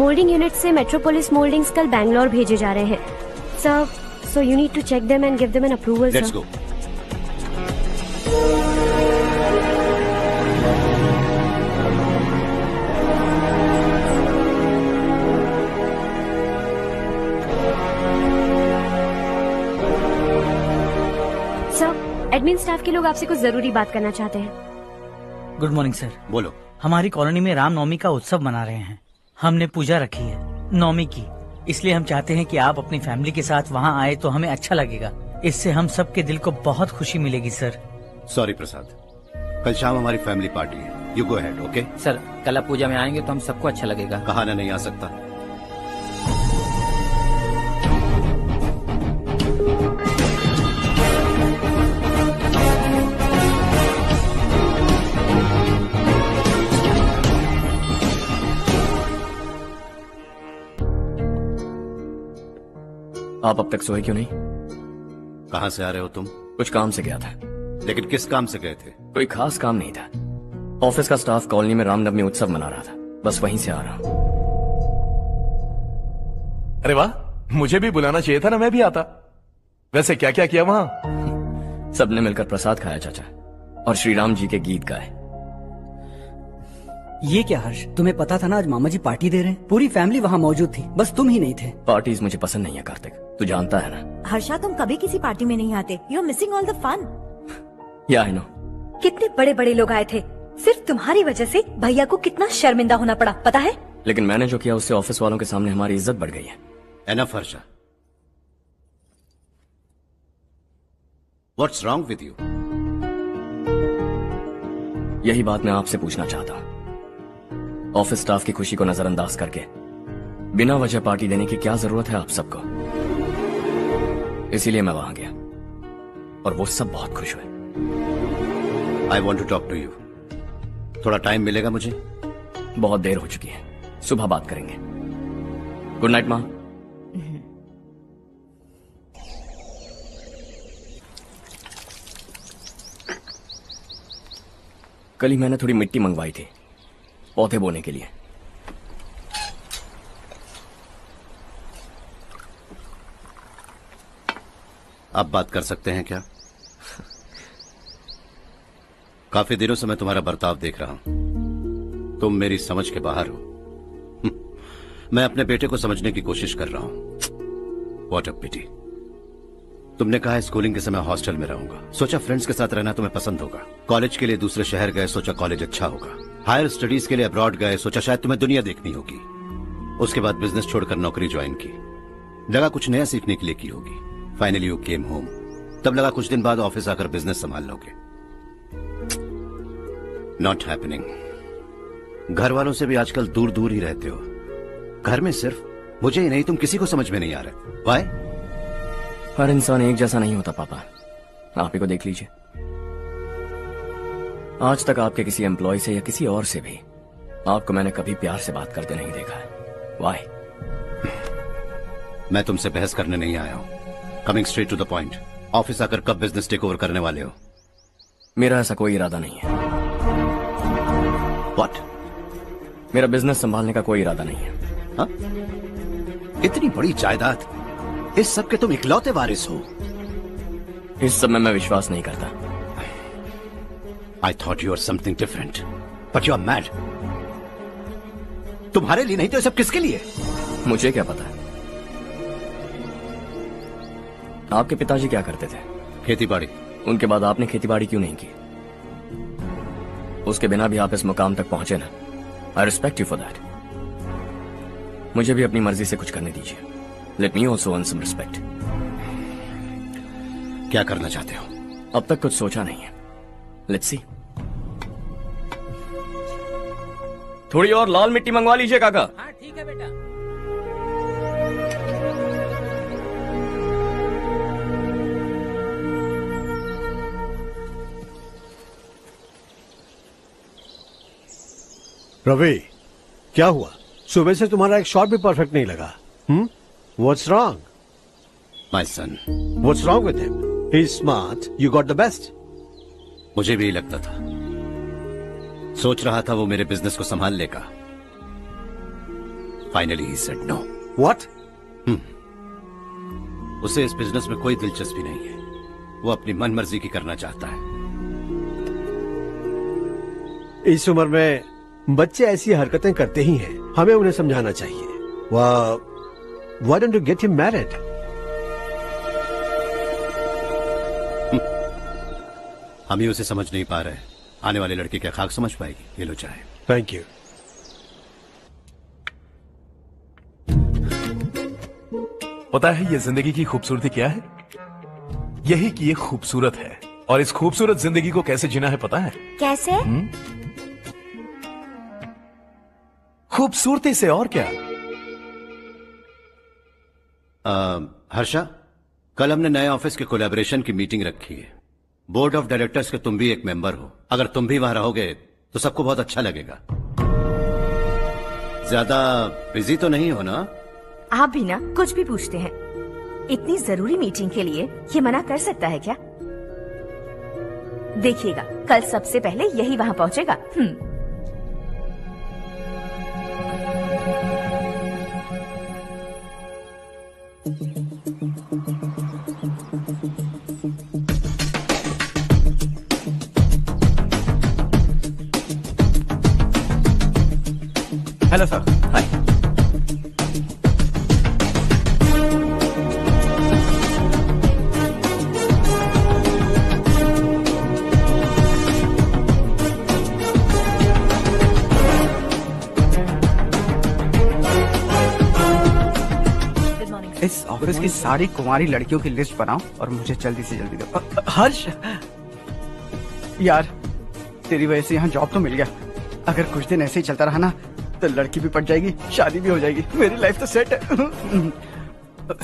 Moulding unit से Metropolis mouldings कल बैंगलोर भेजे जा रहे हैं sir, so you need to check them and give them an approval. Let's go. Sir, admin staff के लोग आपसे कुछ जरूरी बात करना चाहते हैं। Good morning sir. बोलो। हमारी कॉलोनी में रामनवमी का उत्सव मना रहे हैं। हमने पूजा रखी है नवमी की, इसलिए हम चाहते हैं कि आप अपनी फैमिली के साथ वहाँ आए तो हमें अच्छा लगेगा। इससे हम सबके दिल को बहुत खुशी मिलेगी सर। सॉरी प्रसाद, कल शाम हमारी फैमिली पार्टी है। You go ahead. Okay sir, कल आप पूजा में आएंगे तो हम सबको अच्छा लगेगा। कहा ना नहीं आ सकता। आप अब तक सोए क्यों नहीं? कहाँ से आ रहे हो तुम? कुछ काम से गया था। लेकिन किस काम से गए थे? कोई खास काम नहीं था। ऑफिस का स्टाफ कॉलोनी में रामनवमी उत्सव मना रहा था, बस वहीं से आ रहा हूं। अरे वाह, मुझे भी बुलाना चाहिए था ना, मैं भी आता। वैसे क्या क्या किया वहां? सबने मिलकर प्रसाद खाया चाचा, और श्री राम जी के गीत गाए। ये क्या हर्ष, तुम्हें पता था ना आज मामा जी पार्टी दे रहे हैं? पूरी फैमिली वहाँ मौजूद थी, बस तुम ही नहीं थे। पार्टीज मुझे पसंद नहीं है कार्तिक, तू जानता है ना। हर्षा, तुम कभी किसी पार्टी में नहीं आते। You are missing all the fun. Yeah I no. कितने बड़े बड़े लोग आए थे, सिर्फ तुम्हारी वजह से भैया को कितना शर्मिंदा होना पड़ा, पता है? लेकिन मैंने जो किया उससे ऑफिस वालों के सामने हमारी इज्जत बढ़ गई है। Enough Harsha, what's wrong with you? यही बात मैं आपसे पूछना चाहता हूँ। ऑफिस स्टाफ की खुशी को नजरअंदाज करके बिना वजह पार्टी देने की क्या जरूरत है आप सबको? इसीलिए मैं वहां गया और वो सब बहुत खुश हुए। I want to talk to you. थोड़ा टाइम मिलेगा मुझे? बहुत देर हो चुकी है, सुबह बात करेंगे। गुड नाइट माँ। कल ही मैंने थोड़ी मिट्टी मंगवाई थी पौधे बोने के लिए। आप बात कर सकते हैं क्या? काफी दिनों से मैं तुम्हारा बर्ताव देख रहा हूं। तुम मेरी समझ के बाहर हो। मैं अपने बेटे को समझने की कोशिश कर रहा हूं। व्हाट अ पिटी। तुमने कहा स्कूलिंग के समय हॉस्टल में रहूंगा, सोचा फ्रेंड्स के साथ रहना तुम्हें पसंद होगा। कॉलेज के लिए दूसरे शहर गए, सोचा कॉलेज अच्छा होगा। हायर स्टडीज के लिए अब्रॉड गए, सोचा शायद तुम्हें दुनिया देखनी होगी। उसके बाद बिजनेस छोड़कर नौकरी ज्वाइन की, लगा कुछ नया सीखने के लिए की होगी। फाइनली यू केम होम, तब लगा कुछ दिन बाद ऑफिस आकर बिजनेस संभाल लोगे। Not happening. घर वालों से भी आजकल दूर दूर ही रहते हो। घर में सिर्फ मुझे ही नहीं, तुम किसी को समझ में नहीं आ रहे। वाई? हर इंसान एक जैसा नहीं होता पापा, आप ही को देख लीजिए। आज तक आपके किसी एम्प्लॉय से या किसी और से भी आपको मैंने कभी प्यार से बात करते नहीं देखा है। वाई? मैं तुमसे बहस करने नहीं आया हूं। Coming straight to the point, office आकर कब बिजनेस टेक ओवर करने वाले हो? मेरा ऐसा कोई इरादा नहीं है। व्हाट? मेरा बिजनेस संभालने का कोई इरादा नहीं है। हा? इतनी बड़ी जायदाद, इस सब के तुम इकलौते वारिस हो। इस सब में मैं विश्वास नहीं करता। I thought you were something different, but you are mad. तुम्हारे लिए नहीं तो ये सब किसके लिए? मुझे क्या पता। आपके पिताजी क्या करते थे? खेतीबाड़ी। उनके बाद आपने खेतीबाड़ी क्यों नहीं की? उसके बिना भी आप इस मुकाम तक पहुंचे ना। I respect you for that. मुझे भी अपनी मर्जी से कुछ करने दीजिए। Let me also earn some respect. क्या करना चाहते हो? अब तक कुछ सोचा नहीं है। Let's see. थोड़ी और लाल मिट्टी मंगवा लीजिए काका। हाँ ठीक है बेटा। रवि, क्या हुआ? सुबह से तुम्हारा एक शॉट भी परफेक्ट नहीं लगा। What's wrong? My son. What's wrong with him? He's smart. You got the best. मुझे भी लगता था। सोच रहा था वो मेरे बिजनेस को संभाल लेगा, finally he said no. What? उसे इस बिजनेस में कोई दिलचस्पी नहीं है, वो अपनी मनमर्जी की करना चाहता है। इस उम्र में बच्चे ऐसी हरकतें करते ही हैं, हमें उन्हें समझाना चाहिए। Why don't you get him married? हम ही उसे समझ नहीं पा रहे, आने वाली लड़की क्या खाक समझ पाएगी? ये लो चाहे। Thank you. पता है ये जिंदगी की खूबसूरती क्या है? यही कि ये खूबसूरत है, और इस खूबसूरत जिंदगी को कैसे जीना है पता है? कैसे? खूबसूरती से, और क्या। हर्षा, कल हमने नए ऑफिस के कोलैबोरेशन की मीटिंग रखी है। बोर्ड ऑफ डायरेक्टर्स के तुम भी एक मेंबर हो। अगर तुम भी वहां रहोगे तो सबको बहुत अच्छा लगेगा। ज्यादा बिजी तो नहीं हो ना? आप भी ना कुछ भी पूछते हैं। इतनी जरूरी मीटिंग के लिए ये मना कर सकता है क्या? देखिएगा, कल सबसे पहले यही वहाँ पहुँचेगा। Hello sir. हाय। इस ऑफिस की सारी कुंवारी लड़कियों की लिस्ट बनाओ और मुझे जल्दी से जल्दी दो। हर्ष यार, तेरी वजह से यहाँ जॉब तो मिल गया। अगर कुछ दिन ऐसे ही चलता रहा ना तो लड़की भी पट जाएगी, शादी भी हो जाएगी, मेरी लाइफ तो सेट है।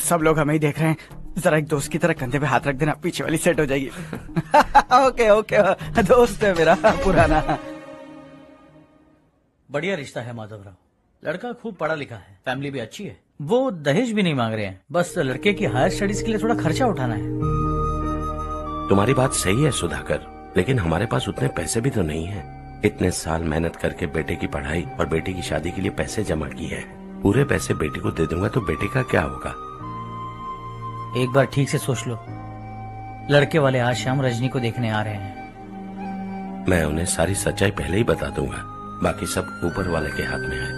सब लोग हमें ही देख रहे हैं, जरा एक दोस्त की तरह कंधे पे हाथ रख देना, पीछे वाली सेट हो जाएगी। ओके ओके, दोस्त है मेरा पुराना। बढ़िया रिश्ता है माधवराव। लड़का खूब पढ़ा लिखा है, फैमिली भी अच्छी है। वो दहेज भी नहीं मांग रहे हैं, बस लड़के की हायर स्टडीज के लिए थोड़ा खर्चा उठाना है। तुम्हारी बात सही है सुधाकर, लेकिन हमारे पास उतने पैसे भी तो नहीं है। इतने साल मेहनत करके बेटे की पढ़ाई और बेटे की शादी के लिए पैसे जमा किए हैं। पूरे पैसे बेटे को दे दूंगा तो बेटे का क्या होगा? एक बार ठीक से सोच लो। लड़के वाले आज शाम रजनी को देखने आ रहे हैं। मैं उन्हें सारी सच्चाई पहले ही बता दूंगा, बाकी सब ऊपर वाले के हाथ में है।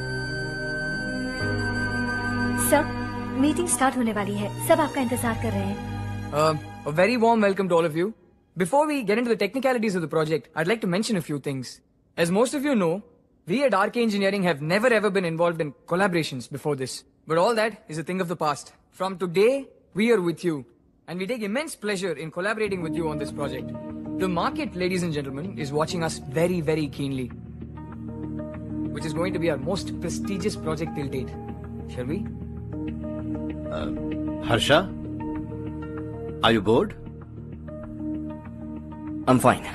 सर, मीटिंग स्टार्ट होने वाली है, सब आपका इंतजार कर रहे हैं। A very warm welcome to all of you. Before we get into the technicalities of the project, I'd like to mention a few things. As most of you know, we at RK Engineering have never ever been involved in collaborations before this. But all that is a thing of the past. From today, we are with you. And we take immense pleasure in collaborating with you on this project. The market, ladies and gentlemen, is watching us very, very keenly. Which is going to be our most prestigious project till date. Shall we? Harsha? Are you bored? I'm fine.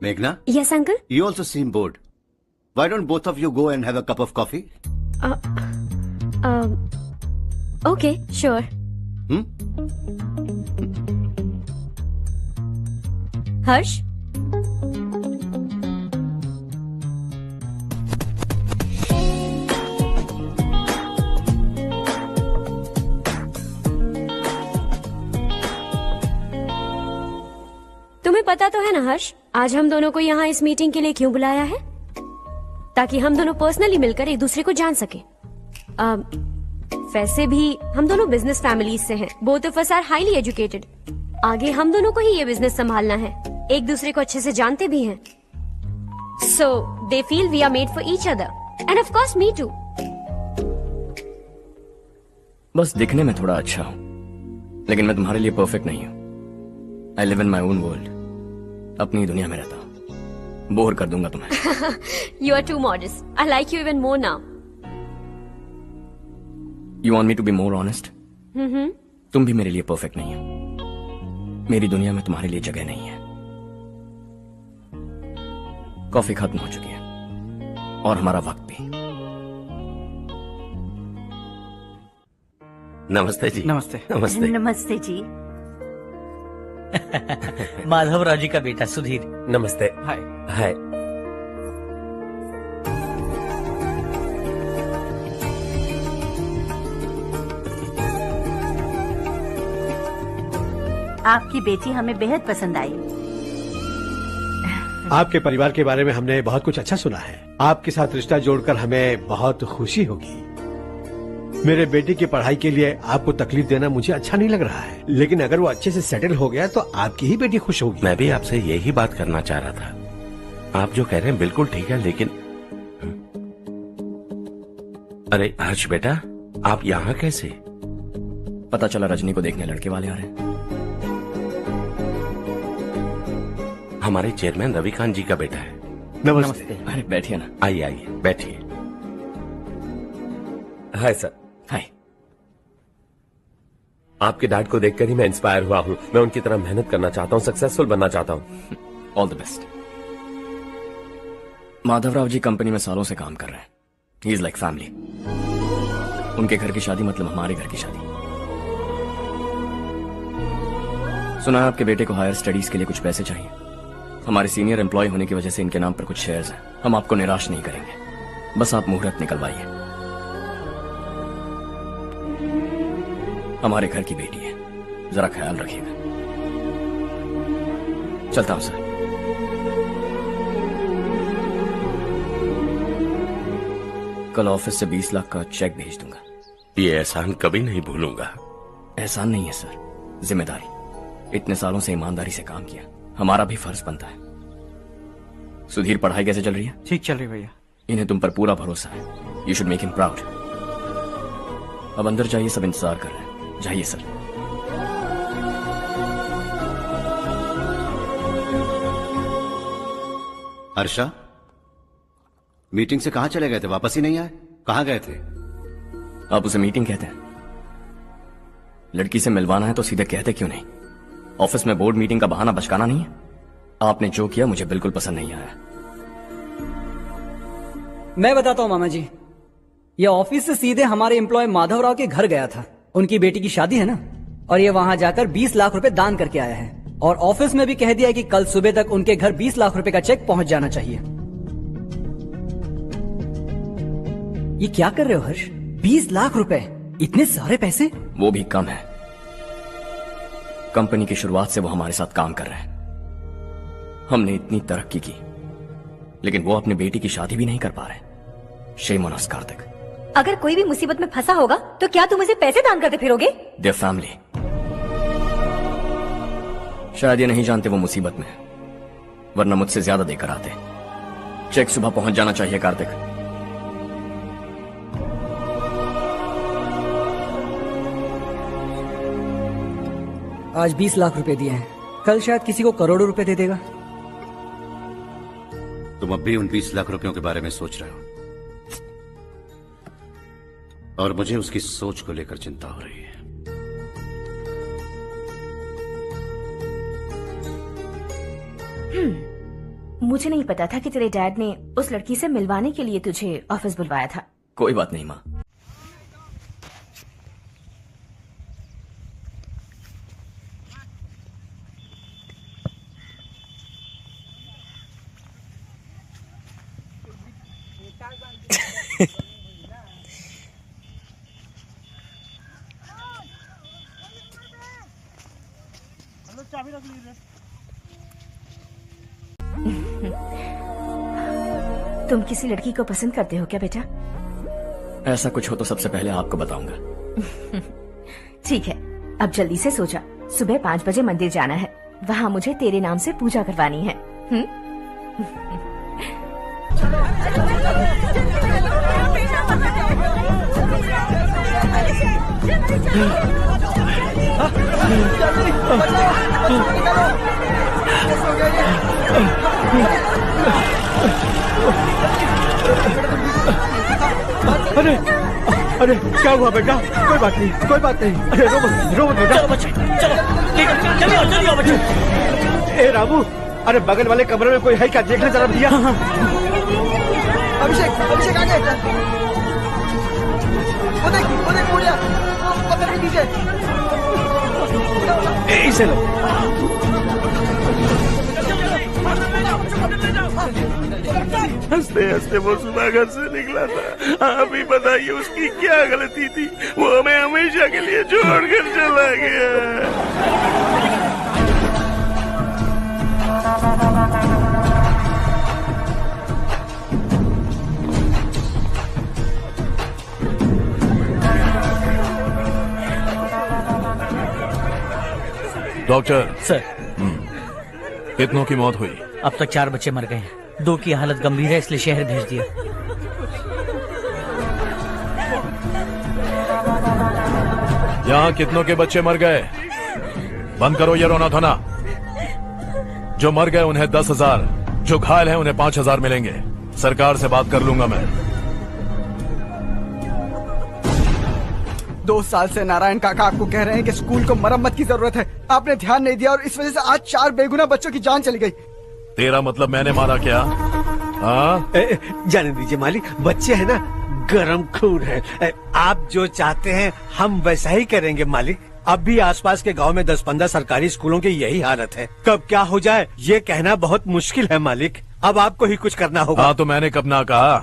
Meghna? Yes, uncle? You also seem bored. Why don't both of you go and have a cup of coffee? Okay, sure. Harsh? तुम्हें पता तो है ना हर्ष, आज हम दोनों को यहाँ इस मीटिंग के लिए क्यों बुलाया है? ताकि हम दोनों पर्सनली मिलकर एक दूसरे को जान सके। वैसे भी हम दोनों बिजनेस फैमिलीज से हैं। Both of us are highly educated. आगे हम दोनों को ही ये बिजनेस संभालना है। एक दूसरे को अच्छे से जानते भी हैं। So they feel we are made for each other and of course me too. बस दिखने में थोड़ा अच्छा हूं, लेकिन मैं तुम्हारे लिए परफेक्ट नहीं हूं। I live in my own world, अपनी दुनिया में रहता हूं। बोर कर दूंगा तुम्हें। You are too modest. I like you even more now. You want me to be more honest? तुम भी मेरे लिए परफेक्ट नहीं हो। मेरी दुनिया में तुम्हारे लिए जगह नहीं है। कॉफी खत्म हो चुकी है और हमारा वक्त भी। नमस्ते जी। नमस्ते। नमस्ते। नमस्ते जी। माधवराव जी का बेटा सुधीर। नमस्ते। हाय। हाय। आपकी बेटी हमें बेहद पसंद आई। आपके परिवार के बारे में हमने बहुत कुछ अच्छा सुना है। आपके साथ रिश्ता जोड़कर हमें बहुत खुशी होगी। मेरे बेटे की पढ़ाई के लिए आपको तकलीफ देना मुझे अच्छा नहीं लग रहा है, लेकिन अगर वो अच्छे से सेटल हो गया तो आपकी ही बेटी खुश होगी। मैं भी आपसे यही बात करना चाह रहा था। आप जो कह रहे हैं बिल्कुल ठीक है, लेकिन अरे हर्ष बेटा, आप यहाँ कैसे? पता चला रजनी को देखने लड़के वाले आ रहे हैं। हमारे चेयरमैन रविकांत जी का बेटा है। नमस्ते। अरे बैठिए ना। आइए आइए बैठिए। Hi sir. हाय। आपके डैड को देखकर ही मैं इंस्पायर हुआ हूँ। मैं उनकी तरह मेहनत करना चाहता हूँ, सक्सेसफुल बनना चाहता हूँ। All the best. Madhavrao ji company में सालों से काम कर रहे हैं। He is like family. उनके घर की शादी मतलब हमारे घर की शादी। सुना है आपके बेटे को हायर स्टडीज के लिए कुछ पैसे चाहिए। हमारे सीनियर एम्प्लॉय होने की वजह से इनके नाम पर कुछ शेयर्स हैं। हम आपको निराश नहीं करेंगे, बस आप मुहूर्त निकलवाइए। हमारे घर की बेटी है, जरा ख्याल रखिएगा। चलता हूं सर। कल ऑफिस से 20 लाख का चेक भेज दूंगा। ये एहसान कभी नहीं भूलूंगा। एहसान नहीं है सर, जिम्मेदारी। इतने सालों से ईमानदारी से काम किया, हमारा भी फर्ज बनता है। सुधीर, पढ़ाई कैसे चल रही है? ठीक चल रही भैया। इन्हें तुम पर पूरा भरोसा है। You should make him proud. अब अंदर जाइए, सब इंतजार कर रहे हैं। जाइए सर। हर्षा, मीटिंग से कहां चले गए थे? वापस ही नहीं आए? कहां गए थे? आप उसे मीटिंग कहते हैं? लड़की से मिलवाना है तो सीधे कहते क्यों नहीं? ऑफिस में बोर्ड मीटिंग का बहाना बचकाना नहीं है। आपने जो किया मुझे बिल्कुल पसंद नहीं आया। मैं बताता हूँ मामा जी, ये ऑफिस से सीधे हमारे एम्प्लॉय माधवराव के घर गया था। उनकी बेटी की शादी है ना, और ये वहां जाकर 20 लाख रुपए दान करके आया है। और ऑफिस में भी कह दिया कि कल सुबह तक उनके घर 20 लाख रुपए का चेक पहुंच जाना चाहिए। ये क्या कर रहे हो हर्ष? 20 लाख रुपए, इतने सारे पैसे? वो भी कम है। कंपनी की शुरुआत से वो हमारे साथ काम कर रहे हैं। हमने इतनी तरक्की की, लेकिन वो अपनी बेटी की शादी भी नहीं कर पा रहे। Shame on us Kartik. अगर कोई भी मुसीबत में फंसा होगा तो क्या तुम उसे पैसे दान करते फिरोगे? Their family. शायद ये नहीं जानते वो मुसीबत में, वरना मुझसे ज्यादा देकर आते। चेक सुबह पहुंच जाना चाहिए कार्तिक। आज 20 लाख रुपए दिए हैं, कल शायद किसी को करोड़ों रुपए दे देगा। तुम अब भी उन 20 लाख रुपयों के बारे में सोच रहे हो, और मुझे उसकी सोच को लेकर चिंता हो रही है। मुझे नहीं पता था कि तेरे डैड ने उस लड़की से मिलवाने के लिए तुझे ऑफिस बुलवाया था। कोई बात नहीं माँ। तुम किसी लड़की को पसंद करते हो क्या बेटा? ऐसा कुछ हो तो सबसे पहले आपको बताऊंगा। ठीक है, अब जल्दी से सो जा। सुबह 5 बजे मंदिर जाना है, वहाँ मुझे तेरे नाम से पूजा करवानी है। अरे अरे क्या हुआ बेटा? कोई बात नहीं, कोई बात नहीं। अरे रो बेटा। चलो बच्चे, चलो जल्दी आओ बच्चे। ए रामू, अरे बगल वाले कमरे में कोई है क्या? देखना जरा भैया। अभिषेक आगे। वो देख बुढ़िया, वो पत्थर के नीचे। इसे लो। हंसते हंसते वो सुबह घर से निकला था। आप ही बताइए उसकी क्या गलती थी? वो हमें हमेशा के लिए छोड़कर चला गया। डॉक्टर सर, कितनों की मौत हुई? अब तक 4 बच्चे मर गए हैं। 2 की हालत गंभीर है, इसलिए शहर भेज दिया। यहाँ कितनों के बच्चे मर गए? बंद करो ये रोना धोना। जो मर गए उन्हें 10,000, जो घायल हैं उन्हें 5,000 मिलेंगे। सरकार से बात कर लूंगा मैं। 2 साल से नारायण काका आपको कह रहे हैं कि स्कूल को मरम्मत की जरूरत है। आपने ध्यान नहीं दिया और इस वजह से आज 4 बेगुनाह बच्चों की जान चली गई। तेरा मतलब मैंने मारा क्या? हाँ, जाने दीजिए मालिक, बच्चे हैं ना, गरम खून है। आप जो चाहते हैं हम वैसा ही करेंगे मालिक। अब भी आसपास के गांव में 10-15 सरकारी स्कूलों की यही हालत है। कब क्या हो जाए ये कहना बहुत मुश्किल है मालिक। अब आपको ही कुछ करना होगा। हाँ, तो मैंने कब ना कहा।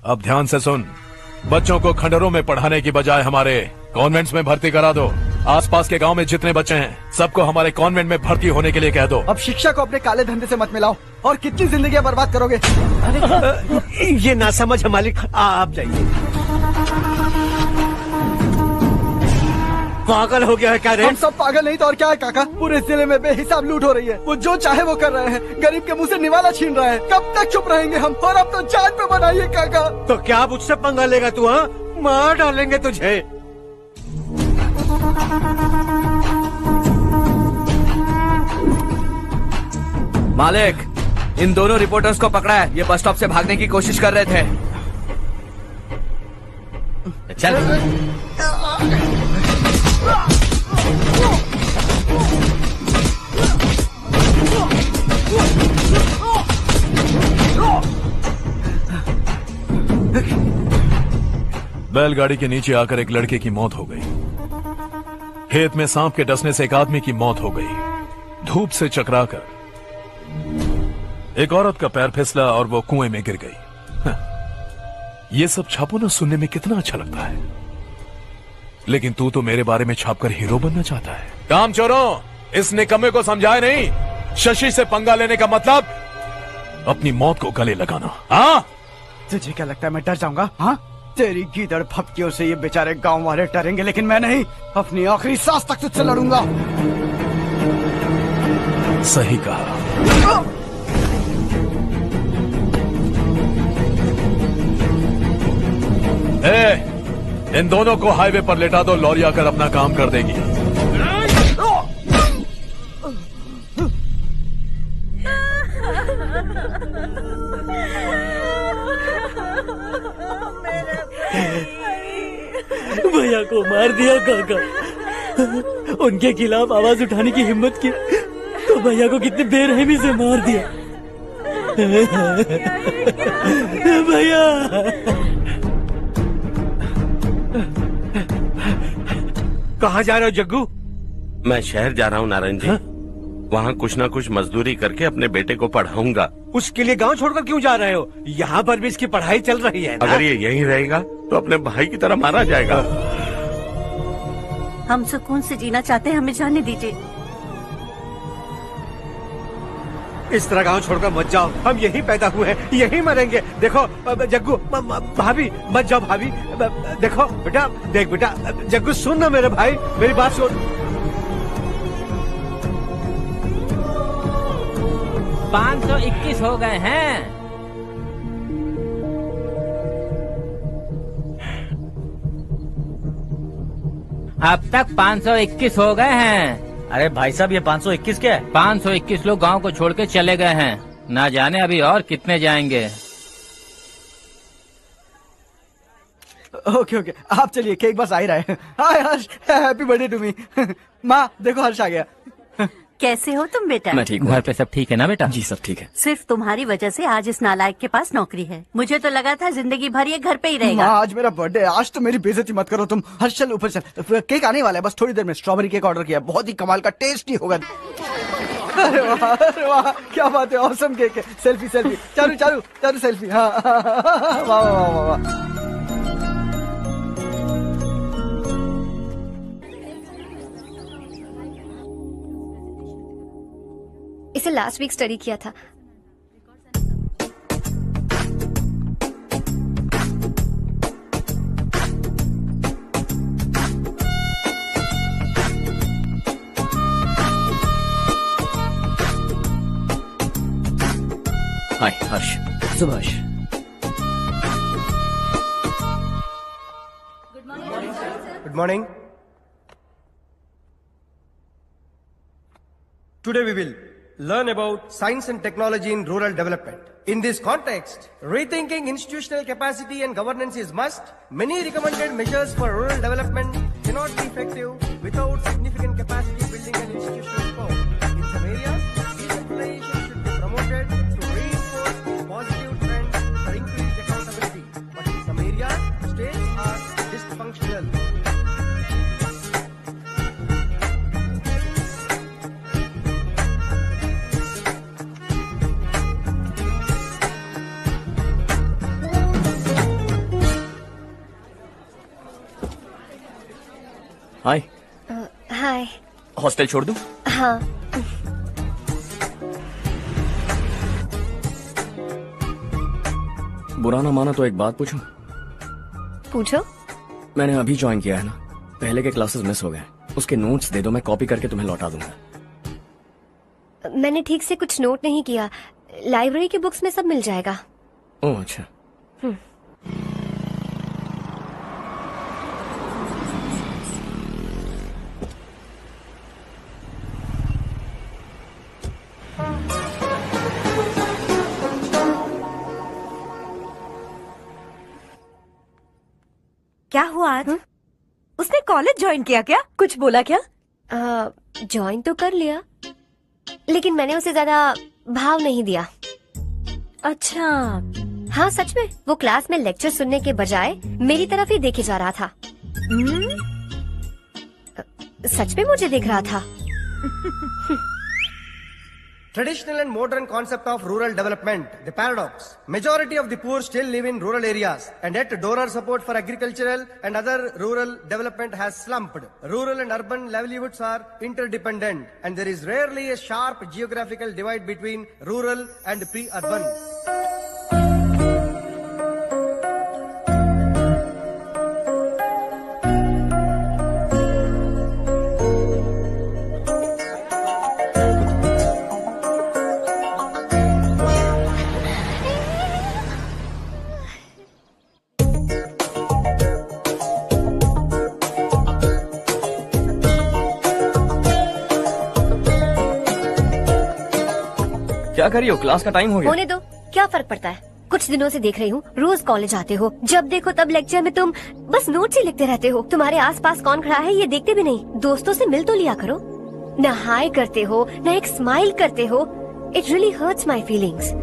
अब ध्यान से सुन, बच्चों को खंडरों में पढ़ाने की बजाय हमारे कॉन्वेंट्स में भर्ती करा दो। आसपास के गांव में जितने बच्चे हैं सबको हमारे कॉन्वेंट में भर्ती होने के लिए कह दो। अब शिक्षा को अपने काले धंधे से मत मिलाओ। और कितनी जिंदगियां बर्बाद करोगे? ये ना समझ है मालिक, आप जाइए। पागल हो गया है क्या रे? हम सब पागल नहीं तो और क्या है काका। पूरे जिले में बेहिसाब लूट हो रही है। वो जो चाहे वो कर रहे हैं। गरीब के मुंह से निवाला छीन रहे हैं। कब तक चुप रहेंगे हम? और अब तो जान पे बनाइए काका। तो क्या मुझसे पंगा लेगा तू? हाँ, मार डालेंगे तुझे। मालिक, इन दोनों रिपोर्टर्स को पकड़ा है। ये बस स्टॉप से भागने की कोशिश कर रहे थे। चल। बैलगाड़ी के नीचे आकर एक लड़के की मौत हो गई। खेत में सांप के डसने से एक आदमी की मौत हो गई। धूप से चकराकर एक औरत का पैर फिसला और वो कुएं में गिर गई। ये सब छापो ना, सुनने में कितना अच्छा लगता है। लेकिन तू तो मेरे बारे में छापकर हीरो बनना चाहता है। काम चोरों, इस निकम्मे को समझाए नहीं। शशि से पंगा लेने का मतलब अपनी मौत को गले लगाना। हाँ, तुझे क्या लगता है मैं डर जाऊंगा? हाँ, तेरी गीदड़ फपकियों से ये बेचारे गांव वाले डरेंगे, लेकिन मैं नहीं। अपनी आखिरी सांस तक तुझसे लड़ूंगा। सही कहा। इन दोनों को हाईवे पर लेटा दो। लॉरी आकर अपना काम कर देगी। भैया को मार दिया काका। उनके खिलाफ आवाज उठाने की हिम्मत की तो भैया को कितनी बेरहमी से मार दिया। भैया, कहाँ जा रहे हो जग्गू? मैं शहर जा रहा हूँ नारायण जी। वहाँ कुछ ना कुछ मजदूरी करके अपने बेटे को पढ़ाऊंगा। उसके लिए गांव छोड़कर क्यों जा रहे हो? यहाँ पर भी इसकी पढ़ाई चल रही है ना? अगर ये यहीं रहेगा तो अपने भाई की तरह मारा जाएगा। हम सुकून से जीना चाहते हैं, हमें जाने दीजिए। इस तरह गांव छोड़कर मत जाओ। हम यहीं पैदा हुए हैं, यहीं मरेंगे। देखो जग्गू, भाभी मत जाओ। भाभी देखो बेटा, देख बेटा, जग्गू सुन ना मेरे भाई, मेरी बात सुन। 521 हो गए हैं। अब तक 521 हो गए हैं। अरे भाई साहब, ये 521 क्या है? 521 लोग गांव को छोड़ के चले गए हैं। ना जाने अभी और कितने जाएंगे। ओके ओके, आप चलिए, केक बस आ ही रहा है। हाय हर्ष, हैप्पी बर्थडे टू मी। माँ देखो, हर्ष आ गया। कैसे हो तुम बेटा? मैं ठीक हूँ। घर पे सब ठीक है ना बेटा? जी सब ठीक है। सिर्फ तुम्हारी वजह से आज इस नालायक के पास नौकरी है। मुझे तो लगा था जिंदगी भर ये घर पे ही रहेगा। माँ, आज मेरा बर्थडे है। आज तो मेरी बेइज्जती मत करो तुम। हर्ष चल ऊपर चल, केक आने वाला है बस थोड़ी देर में। स्ट्रॉबेरी केक ऑर्डर किया, बहुत ही कमाल का टेस्टी होगा। अरे वाह, क्या बात है, ऑसम केक है। Selfie selfie, Charu Charu Charu selfie. हाँ, वाह वाह वाह वाह। इसे लास्ट वीक स्टडी किया था। हाय हर्ष। Subhash. Good morning. Today we will learn about science and technology in rural development. In this context, rethinking institutional capacity and governance is must. Many recommended measures for rural development cannot be effective without significant capacity building and institutional support. In some areas, decentralization should be promoted to reinforce positive trends for increased accountability. But in some areas, states are dysfunctional. Hi. Hi. Hostel छोड़ दूं? हाँ। बुरा ना माना तो एक बात पूछूं? पूछो। मैंने अभी ज्वाइन किया है ना, पहले के क्लासेस मिस हो गए। उसके नोट्स दे दो, मैं कॉपी करके तुम्हें लौटा दूंगा। मैंने ठीक से कुछ नोट नहीं किया। लाइब्रेरी की बुक्स में सब मिल जाएगा। ओह अच्छा। क्या हुआ आज? उसने कॉलेज ज्वाइन किया क्या? कुछ बोला क्या? ज्वाइन तो कर लिया, लेकिन मैंने उसे ज्यादा भाव नहीं दिया। अच्छा। हाँ सच में, वो क्लास में लेक्चर सुनने के बजाय मेरी तरफ ही देखे जा रहा था। सच में मुझे देख रहा था। Traditional and modern concept of rural development, the paradox. Majority of the poor still live in rural areas, and yet donor support for agricultural and other rural development has slumped. Rural and urban livelihoods are interdependent, and there is rarely a sharp geographical divide between rural and pre-urban. क्या कर रही हो? Class का time हो गया। होने दो, क्या फर्क पड़ता है। कुछ दिनों से देख रही हूँ, रोज कॉलेज आते हो, जब देखो तब लेक्चर में तुम बस नोट्स ही लिखते रहते हो। तुम्हारे आसपास कौन खड़ा है ये देखते भी नहीं। दोस्तों से मिल तो लिया करो। न हाय करते हो, न एक स्माइल करते हो। It really hurts my feelings.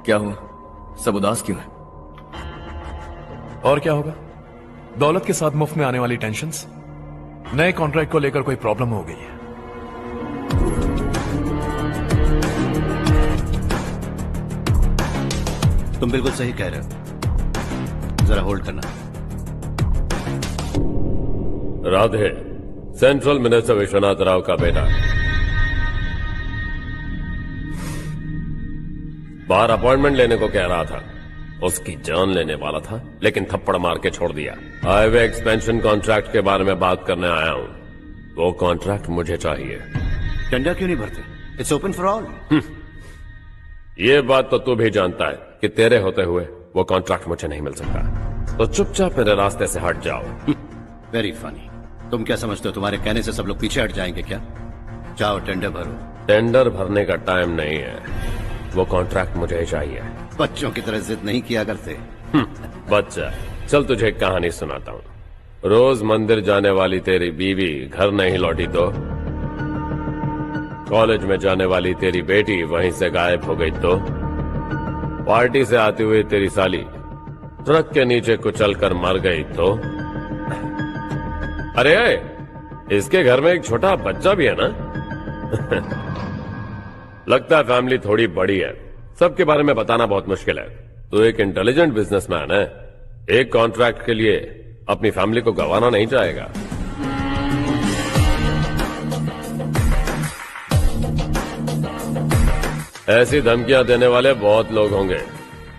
क्या हुआ? सब उदास क्यों है? और क्या होगा? दौलत के साथ मुफ्त में आने वाली टेंशन्स। नए कॉन्ट्रैक्ट को लेकर कोई प्रॉब्लम हो गई है। तुम बिल्कुल सही कह रहे हो। जरा होल्ड करना। राधे, सेंट्रल मिनिस्टर विश्वनाथ राव का बेटा। बाहर अपॉइंटमेंट लेने को कह रहा था। उसकी जान लेने वाला था, लेकिन थप्पड़ मार के छोड़ दिया। हाईवे एक्सपेंशन कॉन्ट्रैक्ट के बारे में बात करने आया हूं। वो कॉन्ट्रैक्ट मुझे चाहिए। टेंडर क्यों नहीं भरते? It's open for all. ये बात तो तू भी जानता है कि तेरे होते हुए वो कॉन्ट्रैक्ट मुझे नहीं मिल सकता। तो चुपचाप मेरे रास्ते से हट जाओ। Very funny. तुम क्या समझते हो तुम्हारे कहने से सब लोग पीछे हट जाएंगे क्या? जाओ टेंडर भरो। टेंडर भरने का टाइम नहीं है। वो कॉन्ट्रैक्ट मुझे चाहिए। बच्चों की तरह जिद नहीं किया करते। बच्चा, चल तुझे एक कहानी सुनाता हूँ। रोज मंदिर जाने वाली तेरी बीवी घर नहीं लौटी तो, कॉलेज में जाने वाली तेरी बेटी वहीं से गायब हो गई तो, पार्टी से आती हुई तेरी साली ट्रक के नीचे कुचल कर मर गई तो? अरे इसके घर में एक छोटा बच्चा भी है ना? लगता है फैमिली थोड़ी बड़ी है, सबके बारे में बताना बहुत मुश्किल है। तो एक इंटेलिजेंट बिजनेसमैन है, एक कॉन्ट्रैक्ट के लिए अपनी फैमिली को गंवाना नहीं चाहेगा। ऐसी धमकियां देने वाले बहुत लोग होंगे,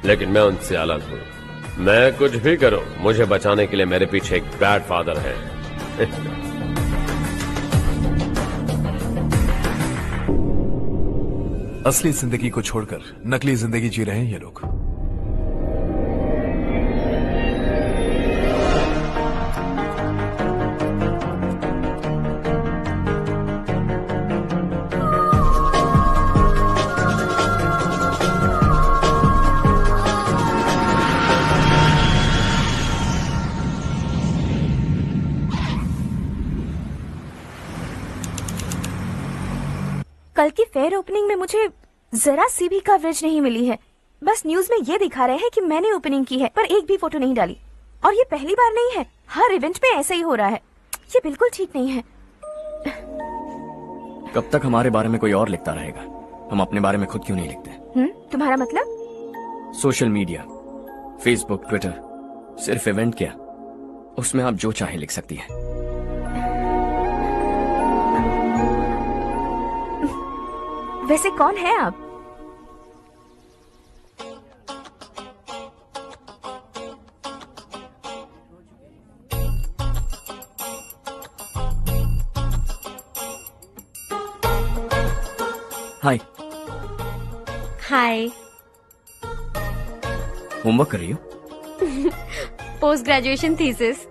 लेकिन मैं उनसे अलग हूं। मैं कुछ भी करूं, मुझे बचाने के लिए मेरे पीछे एक बैड फादर है। असली जिंदगी को छोड़कर नकली जिंदगी जी रहे हैं ये लोग। कल की फेयर ओपनिंग में मुझे जरा सी भी कवरेज नहीं मिली है। बस न्यूज में ये दिखा रहे हैं कि मैंने ओपनिंग की है, पर एक भी फोटो नहीं डाली। और ये पहली बार नहीं है, हर इवेंट पे ऐसा ही हो रहा है। ये बिल्कुल ठीक नहीं है। कब तक हमारे बारे में कोई और लिखता रहेगा? हम अपने बारे में खुद क्यों नहीं लिखते? तुम्हारा मतलब? सोशल मीडिया, फेसबुक, ट्विटर, सिर्फ इवेंट क्या, उसमें आप जो चाहे लिख सकती हैं। वैसे कौन है आप? हाय। हाय। होमवर्क कर रही हो? Post graduation thesis.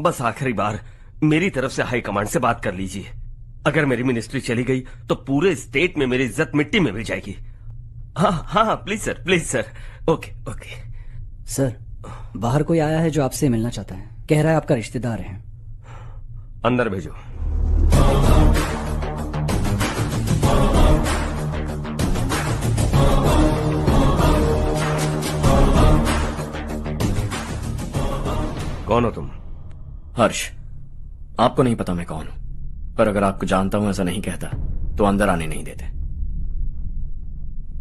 बस आखिरी बार मेरी तरफ से हाई कमांड से बात कर लीजिए। अगर मेरी मिनिस्ट्री चली गई तो पूरे स्टेट में मेरी इज्जत मिट्टी में मिल जाएगी। हाँ हाँ please sir, please sir. Okay okay sir, बाहर कोई आया है जो आपसे मिलना चाहता है। कह रहा है आपका रिश्तेदार है। अंदर भेजो। कौन हो तुम? हर्ष। आपको नहीं पता मैं कौन हूं, पर अगर आपको जानता हूं ऐसा नहीं कहता तो अंदर आने नहीं देते।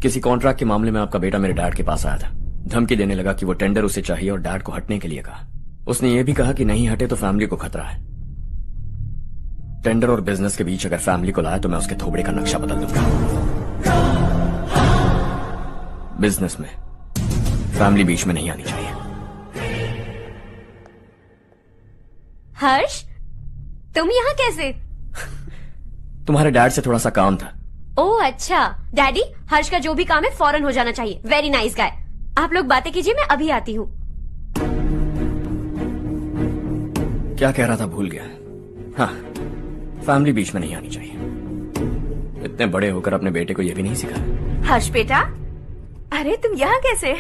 किसी कॉन्ट्रैक्ट के मामले में आपका बेटा मेरे डैड के पास आया था। धमकी देने लगा कि वो टेंडर उसे चाहिए और डैड को हटने के लिए कहा। उसने ये भी कहा कि नहीं हटे तो फैमिली को खतरा है। टेंडर और बिजनेस के बीच अगर फैमिली को लाया तो मैं उसके थोबड़े का नक्शा बदल दूंगा। बिजनेस में फैमिली बीच में नहीं आनी चाहिए। हर्ष, तुम यहाँ कैसे? तुम्हारे डैड से थोड़ा सा काम था। ओह अच्छा। डैडी, हर्ष का जो भी काम है फौरन हो जाना चाहिए। Very nice guy. आप लोग बातें कीजिए, मैं अभी आती हूँ। क्या कह रहा था भूल गया। हाँ, फैमिली बीच में नहीं आनी चाहिए। इतने बड़े होकर अपने बेटे को यह भी नहीं सिखाया। हर्ष बेटा, अरे तुम यहाँ कैसे?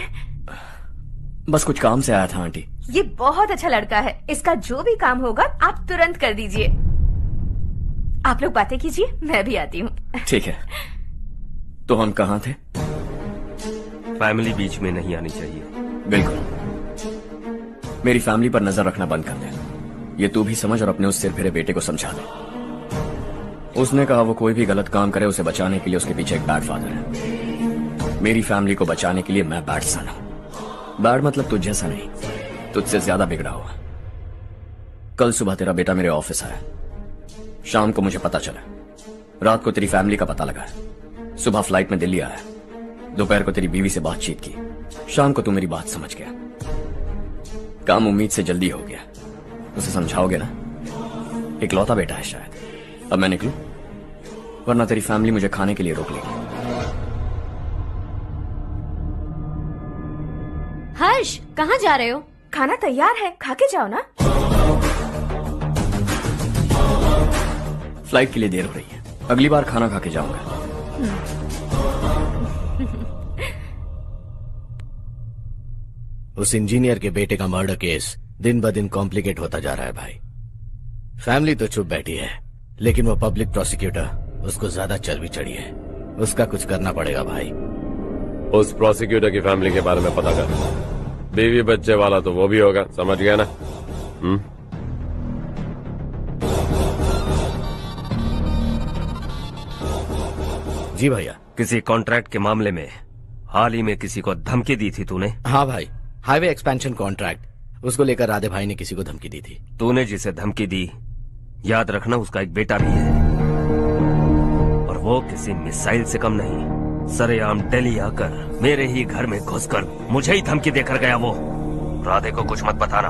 बस कुछ काम से आया था आंटी। ये बहुत अच्छा लड़का है। इसका जो भी काम होगा आप तुरंत कर दीजिए। आप लोग बातें कीजिए, मैं भी आती हूँ। ठीक है। तो हम कहाँ थे? फैमिली बीच में नहीं आनी चाहिए। बिल्कुल। मेरी फैमिली पर नजर रखना बंद कर दे। ये तू भी समझ और अपने उस सिर फिरे बेटे को समझा दे। उसने कहा वो कोई भी गलत काम करे उसे बचाने के लिए उसके पीछे एक बैड फादर है। मेरी फैमिली को बचाने के लिए मैं बैड सन हूं। बैड मतलब तुझ जैसा नहीं, तुझसे ज्यादा बिगड़ा हुआ। कल सुबह तेरा बेटा मेरे ऑफिस आया। शाम को मुझे पता चला। रात को तेरी फैमिली का पता लगा। सुबह फ्लाइट में दिल्ली आया। दोपहर को तेरी बीवी से बातचीत की। शाम को तू मेरी बात समझ गया। काम उम्मीद से जल्दी हो गया। उसे समझाओगे ना? इकलौता बेटा है शायद। अब मैं निकलूं, वरना तेरी फैमिली मुझे खाने के लिए रोक लेगी। हर्ष, कहाँ जा रहे हो? खाना तैयार है, खा के जाओ ना। फ्लाइट के लिए देर हो रही है। अगली बार खाना खा के जाऊंगा। उस इंजीनियर के बेटे का मर्डर केस दिन ब दिन कॉम्प्लिकेट होता जा रहा है भाई। फैमिली तो चुप बैठी है, लेकिन वो पब्लिक प्रोसिक्यूटर उसको ज्यादा चर्बी चढ़ी है। उसका कुछ करना पड़ेगा भाई। उस प्रोसिक्यूटर की फैमिली के बारे में पता कर। बीवी बच्चे वाला तो वो भी होगा, समझ गया ना? जी भैया। किसी कॉन्ट्रैक्ट के मामले में हाल ही में किसी को धमकी दी थी तूने? हाँ भाई, हाईवे एक्सपेंशन कॉन्ट्रैक्ट, उसको लेकर राधे भाई ने किसी को धमकी दी थी। तूने जिसे धमकी दी, याद रखना उसका एक बेटा भी है, और वो किसी मिसाइल से कम नहीं। सरेआम दिल्ली आकर मेरे ही घर में घुसकर मुझे ही धमकी देकर गया वो। राधे को कुछ मत बताना,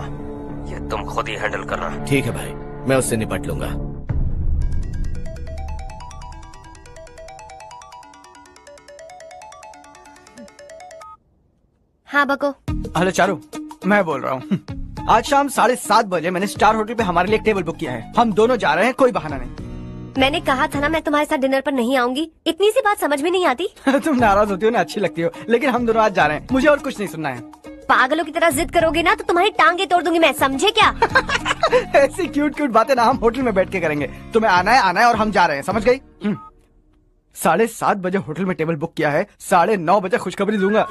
ये तुम खुद ही हैंडल करना। ठीक है भाई, मैं उससे निपट लूंगा। हाँ बको। हेलो चारू, मैं बोल रहा हूँ। आज शाम 7:30 बजे मैंने स्टार होटल पे हमारे लिए एक टेबल बुक किया है। हम दोनों जा रहे हैं, कोई बहाना नहीं। मैंने कहा था ना मैं तुम्हारे साथ डिनर पर नहीं आऊंगी। इतनी सी बात समझ में नहीं आती? तुम नाराज होती हो ना, अच्छी लगती हो, लेकिन हम दोनों आज जा रहे हैं। मुझे और कुछ नहीं सुनना है। पागलों की तरह जिद करोगे ना तो तुम्हारी टांगे तोड़ दूंगी मैं, समझे क्या? ऐसी क्यूट क्यूट बातें ना हम होटल में बैठ के करेंगे। तुम्हें आना है और हम जा रहे हैं, समझ गई? 7:30 बजे होटल में टेबल बुक किया है, 9:30 बजे खुशखबरी दूंगा।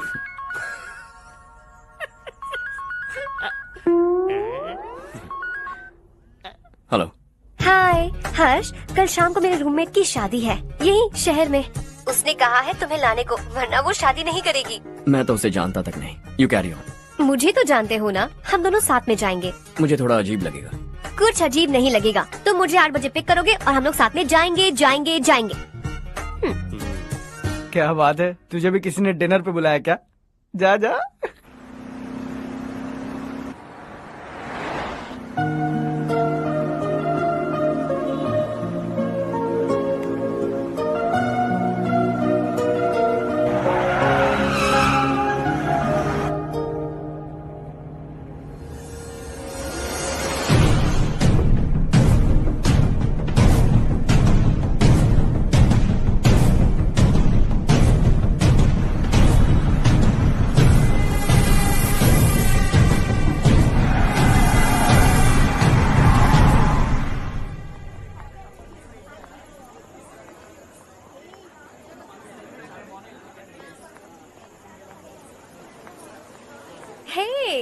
हेलो। हाय हर्ष, कल शाम को मेरे रूममेट की शादी है यही शहर में। उसने कहा है तुम्हें लाने को, वरना वो शादी नहीं करेगी। मैं तो उसे जानता तक नहीं। You carry on. मुझे तो जानते हो ना, हम दोनों साथ में जाएंगे। मुझे थोड़ा अजीब लगेगा। कुछ अजीब नहीं लगेगा। तुम मुझे 8 बजे पिक करोगे और हम लोग साथ में जाएंगे जाएंगे जाएंगे। क्या बात है, तुझे भी किसी ने डिनर पे बुलाया क्या? जा जा।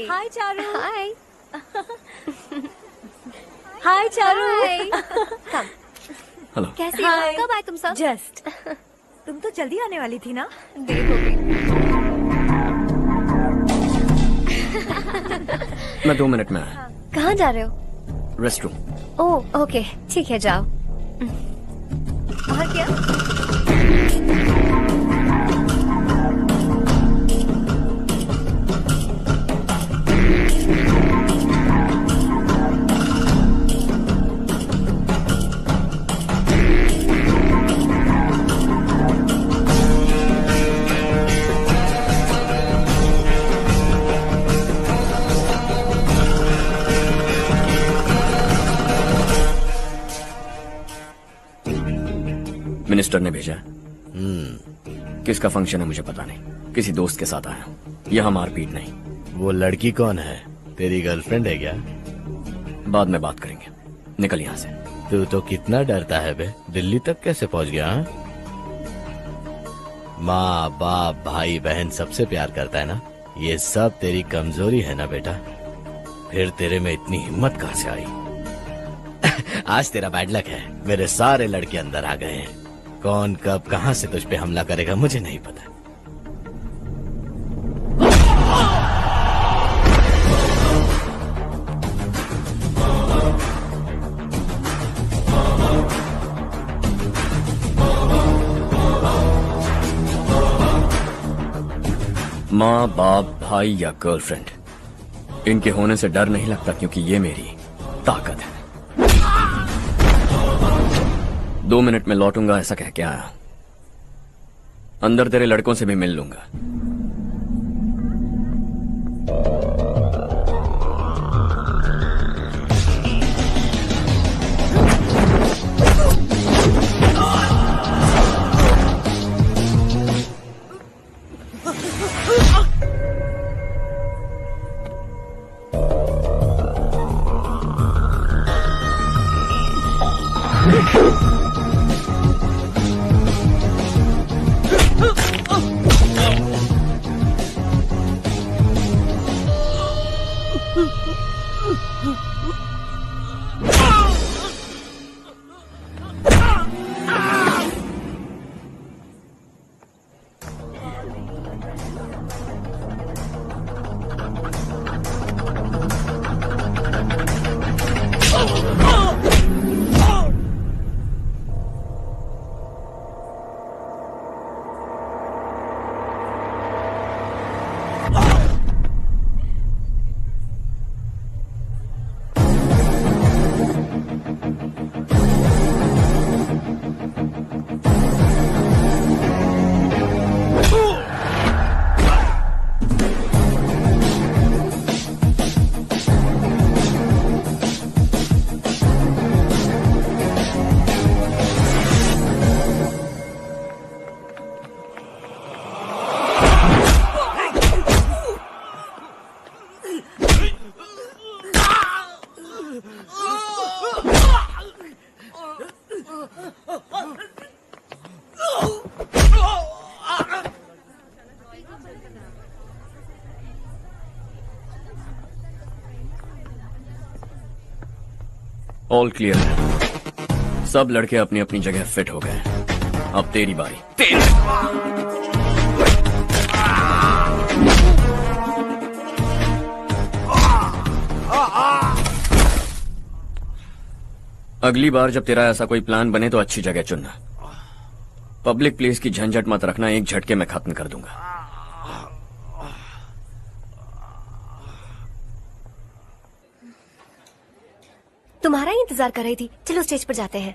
हाय चारू। हाय। हाय चारू। हेलो। कैसी हो? कब आए तुम सब? जस्ट। तुम तो जल्दी आने वाली थी ना? देर हो गई। मैं 2 मिनट में आया। कहाँ जा रहे हो? Rest room. ओह ओके, ठीक है जाओ। और क्या? मिनिस्टर ने भेजा। किसका फंक्शन है मुझे पता नहीं, किसी दोस्त के साथ आया हूँ। यहाँ मारपीट नहीं। वो लड़की कौन है? तेरी गर्लफ्रेंड है क्या? बाद में बात करेंगे, निकल यहाँ से। तू तो कितना डरता है बे, दिल्ली तक कैसे पहुँच गया? माँ बाप भाई बहन सबसे प्यार करता है ना, ये सब तेरी कमजोरी है ना बेटा। फिर तेरे में इतनी हिम्मत कहाँ से आई? आज तेरा बैड लक है, मेरे सारे लड़के अंदर आ गए हैं। कौन कब कहां से तुझ पे हमला करेगा मुझे नहीं पता। माँ बाप भाई या गर्लफ्रेंड, इनके होने से डर नहीं लगता, क्योंकि ये मेरी ताकत है। 2 मिनट में लौटूंगा ऐसा कह के आया। अंदर तेरे लड़कों से भी मिल लूंगा। ऑल क्लियर है। सब लड़के अपनी अपनी जगह फिट हो गए। अब तेरी बारी। अगली बार जब तेरा ऐसा कोई प्लान बने तो अच्छी जगह चुनना। पब्लिक प्लेस की झंझट मत रखना, एक झटके में खत्म कर दूंगा। तुम्हारा ही इंतजार कर रही थी। चलो स्टेज पर जाते हैं।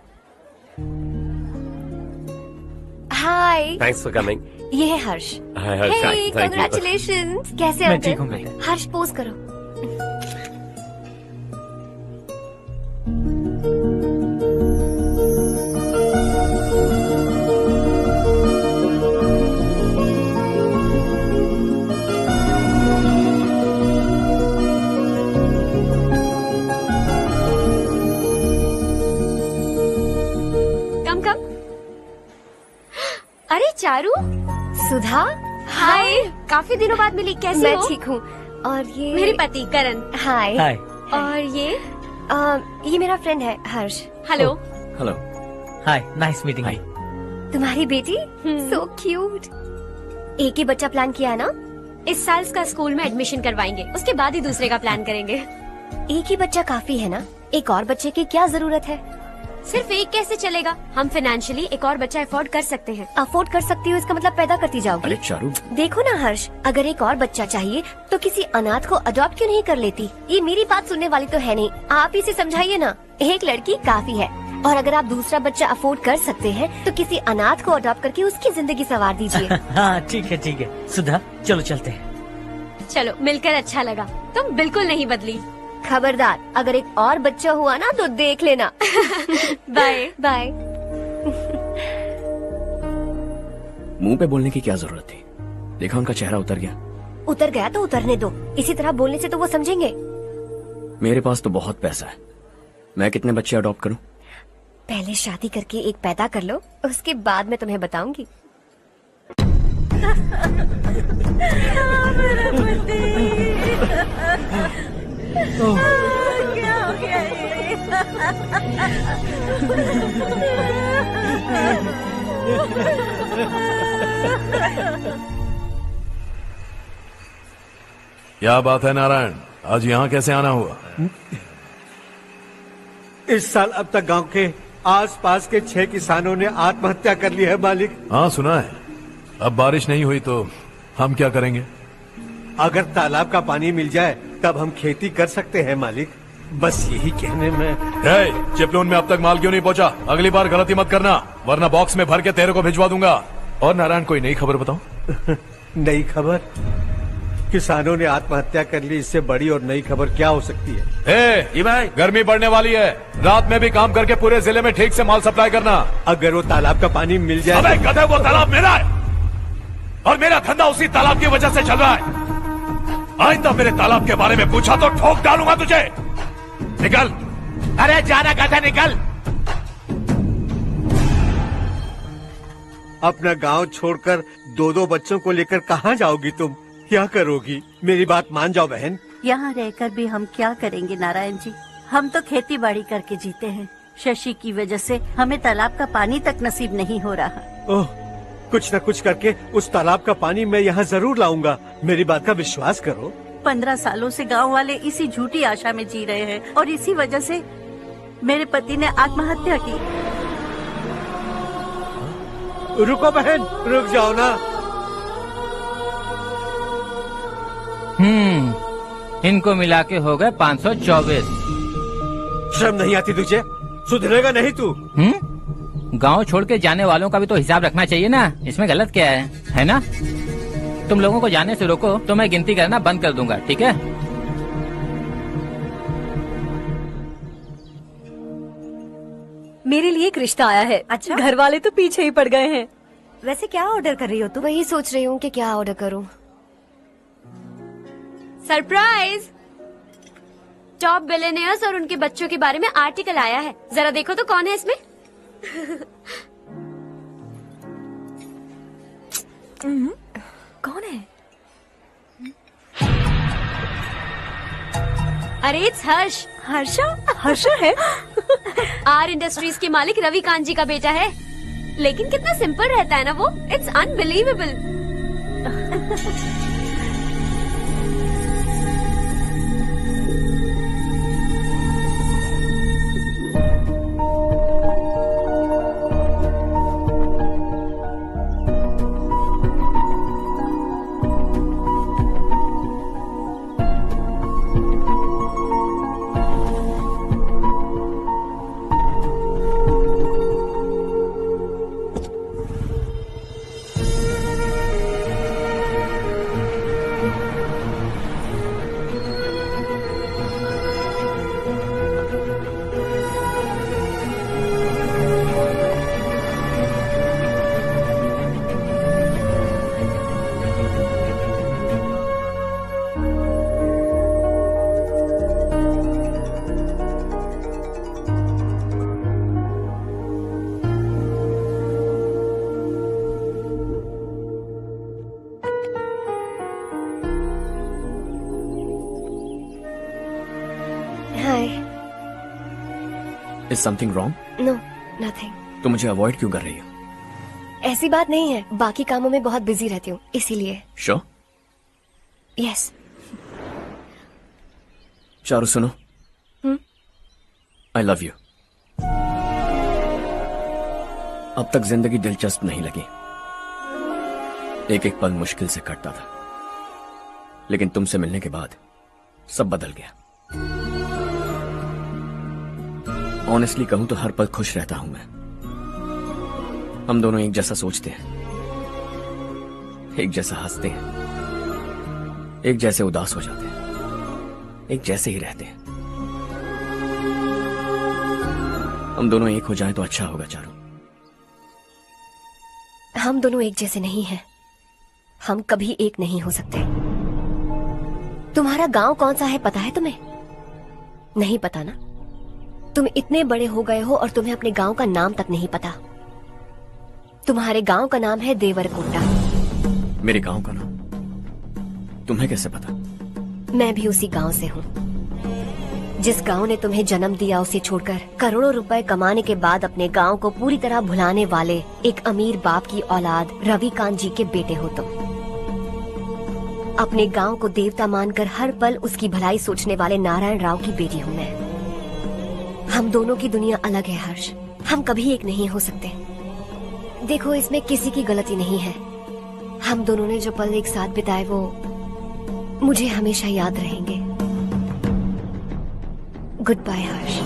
हाय। Thanks for coming. ये है Harsh. Hi Harsh, thank you. Congratulations. कैसे मैं हो ठीक हूँ अंकल? बेटा। हर्ष पोज करो। अरे चारू। सुधा। हाय। काफी दिनों बाद मिली, कैसी मैं हो? ठीक हूँ। और ये मेरे पति करण। हाय। हाय। और ये मेरा फ्रेंड है Harsh. Hello. Hello. Hi, nice meeting you. तुम्हारी बेटी सो क्यूट। एक ही बच्चा प्लान किया है ना? इस साल इसका स्कूल में एडमिशन करवाएंगे, उसके बाद ही दूसरे का प्लान करेंगे। एक ही बच्चा काफी है ना? एक और बच्चे की क्या जरूरत है? सिर्फ एक कैसे चलेगा? हम फाइनेंशियली एक और बच्चा अफोर्ड कर सकते हैं। अफोर्ड कर सकती हो इसका मतलब पैदा करती जाओगी? अरे चारू, देखो ना हर्ष, अगर एक और बच्चा चाहिए तो किसी अनाथ को अडॉप्ट क्यों नहीं कर लेती? ये मेरी बात सुनने वाली तो है नहीं, आप इसे समझाइए ना। एक लड़की काफी है, और अगर आप दूसरा बच्चा अफोर्ड कर सकते हैं तो किसी अनाथ को अडॉप्ट करके उसकी जिंदगी संवार दीजिए। हाँ ठीक है ठीक है। सुधा चलो चलते हैं। चलो, मिलकर अच्छा लगा। तुम बिल्कुल नहीं बदली। खबरदार, अगर एक और बच्चा हुआ ना तो देख लेना। Bye bye. मुंह पे बोलने की क्या जरूरत थी? देखा उनका चेहरा उतर गया। उतर गया तो उतरने दो, इसी तरह बोलने से तो वो समझेंगे। मेरे पास तो बहुत पैसा है, मैं कितने बच्चे अडॉप्ट करूं? पहले शादी करके एक पैदा कर लो, उसके बाद मैं तुम्हें बताऊंगी। क्या हो गया ये? क्या बात है नारायण, आज यहाँ कैसे आना हुआ? इस साल अब तक गांव के आसपास के 6 किसानों ने आत्महत्या कर ली है मालिक। हाँ सुना है। अब बारिश नहीं हुई तो हम क्या करेंगे? अगर तालाब का पानी मिल जाए तब हम खेती कर सकते हैं मालिक। बस यही कहने में। चिपलून में अब तक माल क्यों नहीं पहुंचा? अगली बार गलती मत करना, वरना बॉक्स में भर के तेरे को भिजवा दूंगा। और नारायण, कोई नई खबर बताऊं? नई खबर? किसानों ने आत्महत्या कर ली, इससे बड़ी और नई खबर क्या हो सकती है? ये भाई, गर्मी बढ़ने वाली है, रात में भी काम करके पूरे जिले में ठीक से माल सप्लाई करना। अगर वो तालाब का पानी मिल जाए। अबे गधे, वो तालाब मेरा है और मेरा धंधा उसी तालाब की वजह से चल रहा है। आइंदा मेरे तालाब के बारे में पूछा तो ठोक डालूंगा तुझे। निकल। अरे जाना गधा, निकल। अपना गांव छोड़कर 2-2 बच्चों को लेकर कहाँ जाओगी तुम? क्या करोगी? मेरी बात मान जाओ बहन। यहाँ रहकर भी हम क्या करेंगे नारायण जी? हम तो खेती बाड़ी करके जीते हैं। शशि की वजह से हमें तालाब का पानी तक नसीब नहीं हो रहा। ओह, कुछ न कुछ करके उस तालाब का पानी मैं यहाँ जरूर लाऊंगा। मेरी बात का विश्वास करो। 15 सालों से गांव वाले इसी झूठी आशा में जी रहे हैं और इसी वजह से मेरे पति ने आत्महत्या की। रुको बहन, रुक जाओ ना। इनको मिला के हो गए 524। शर्म नहीं आती तुझे? सुधरेगा नहीं तू? गांव छोड़ के जाने वालों का भी तो हिसाब रखना चाहिए ना। इसमें गलत क्या है ना? तुम लोगों को जाने से रोको तो मैं गिनती करना बंद कर दूंगा, ठीक है? मेरे लिए एक रिश्ता आया है। अच्छा? घर वाले तो पीछे ही पड़ गए हैं। वैसे क्या ऑर्डर कर रही हो तुम? वही सोच रही हूँ कि क्या ऑर्डर करूँ। सरप्राइज! टॉप बिलियनियर्स और उनके बच्चों के बारे में आर्टिकल आया है। जरा देखो तो कौन है इसमें। कौन है? अरे इट्स हर्ष। हर्षा है? आर इंडस्ट्रीज के मालिक रवि कांत जी का बेटा है। लेकिन कितना सिंपल रहता है ना वो। It's unbelievable. Is something wrong? No nothing. तो मुझे अवॉइड क्यों कर रही हो? ऐसी बात नहीं है, बाकी कामों में बहुत बिजी रहती हूँ इसीलिए। श्योर? यस। चारू सुनो, आई लव यू। अब तक जिंदगी दिलचस्प नहीं लगी, एक एक पल मुश्किल से कटता था, लेकिन तुमसे मिलने के बाद सब बदल गया। ऑनेस्टली कहूं तो हर पल खुश रहता हूं मैं। हम दोनों एक जैसा सोचते हैं, एक जैसा हंसते हैं, एक जैसे उदास हो जाते हैं, एक जैसे ही रहते हैं। हम दोनों एक हो जाएं तो अच्छा होगा चारू। हम दोनों एक जैसे नहीं हैं। हम कभी एक नहीं हो सकते। तुम्हारा गांव कौन सा है पता है तुम्हें? नहीं पता ना? तुम इतने बड़े हो गए हो और तुम्हें अपने गांव का नाम तक नहीं पता। तुम्हारे गांव का नाम है देवरकोटा। मेरे गांव का नाम तुम्हें कैसे पता? मैं भी उसी गांव से हूँ। जिस गांव ने तुम्हें जन्म दिया उसे छोड़कर करोड़ों रुपए कमाने के बाद अपने गांव को पूरी तरह भुलाने वाले एक अमीर बाप की औलाद रवि कांत जी के बेटे हो तुम। अपने गांव को देवता मानकर हर पल उसकी भलाई सोचने वाले नारायण राव की बेटी हूँ मैं। हम दोनों की दुनिया अलग है हर्ष, हम कभी एक नहीं हो सकते। देखो इसमें किसी की गलती नहीं है। हम दोनों ने जो पल एक साथ बिताए वो मुझे हमेशा याद रहेंगे। गुड बाय हर्ष।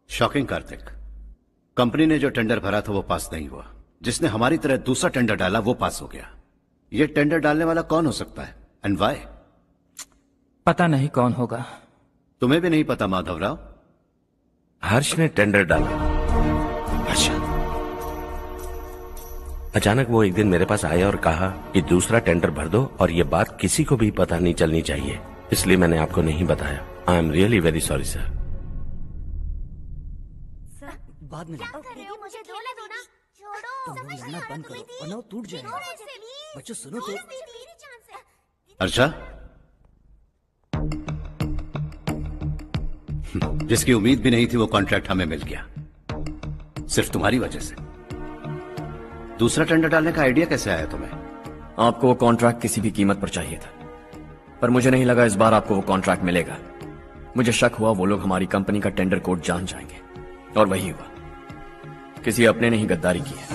शॉकिंग कार्तिक, कंपनी ने जो टेंडर भरा था वो पास नहीं हुआ। जिसने हमारी तरह दूसरा टेंडर डाला वो पास हो गया। ये टेंडर डालने वाला कौन हो सकता है एंड व्हाई? पता नहीं कौन होगा। तुम्हें भी नहीं पता माधव राव? हर्ष ने टेंडर डाला। अच्छा। अचानक वो एक दिन मेरे पास आया और कहा कि दूसरा टेंडर भर दो और ये बात किसी को भी पता नहीं चलनी चाहिए, इसलिए मैंने आपको नहीं बताया। I am really very sorry sir. बाद में मुझे खेलने दो ना। तुम लोग लड़ना बंद करो वरना वो टूट जाएगा। बच्चों सुनो तो। अर्षा, जिसकी उम्मीद भी नहीं थी वो कॉन्ट्रैक्ट हमें मिल गया, सिर्फ तुम्हारी वजह से। दूसरा टेंडर डालने का आइडिया कैसे आया तुम्हें? आपको वो कॉन्ट्रैक्ट किसी भी कीमत पर चाहिए था, पर मुझे नहीं लगा इस बार आपको वो कॉन्ट्रैक्ट मिलेगा। मुझे शक हुआ वो लोग हमारी कंपनी का टेंडर कोड जान जाएंगे, और वही हुआ। किसी अपने ने ही गद्दारी की है।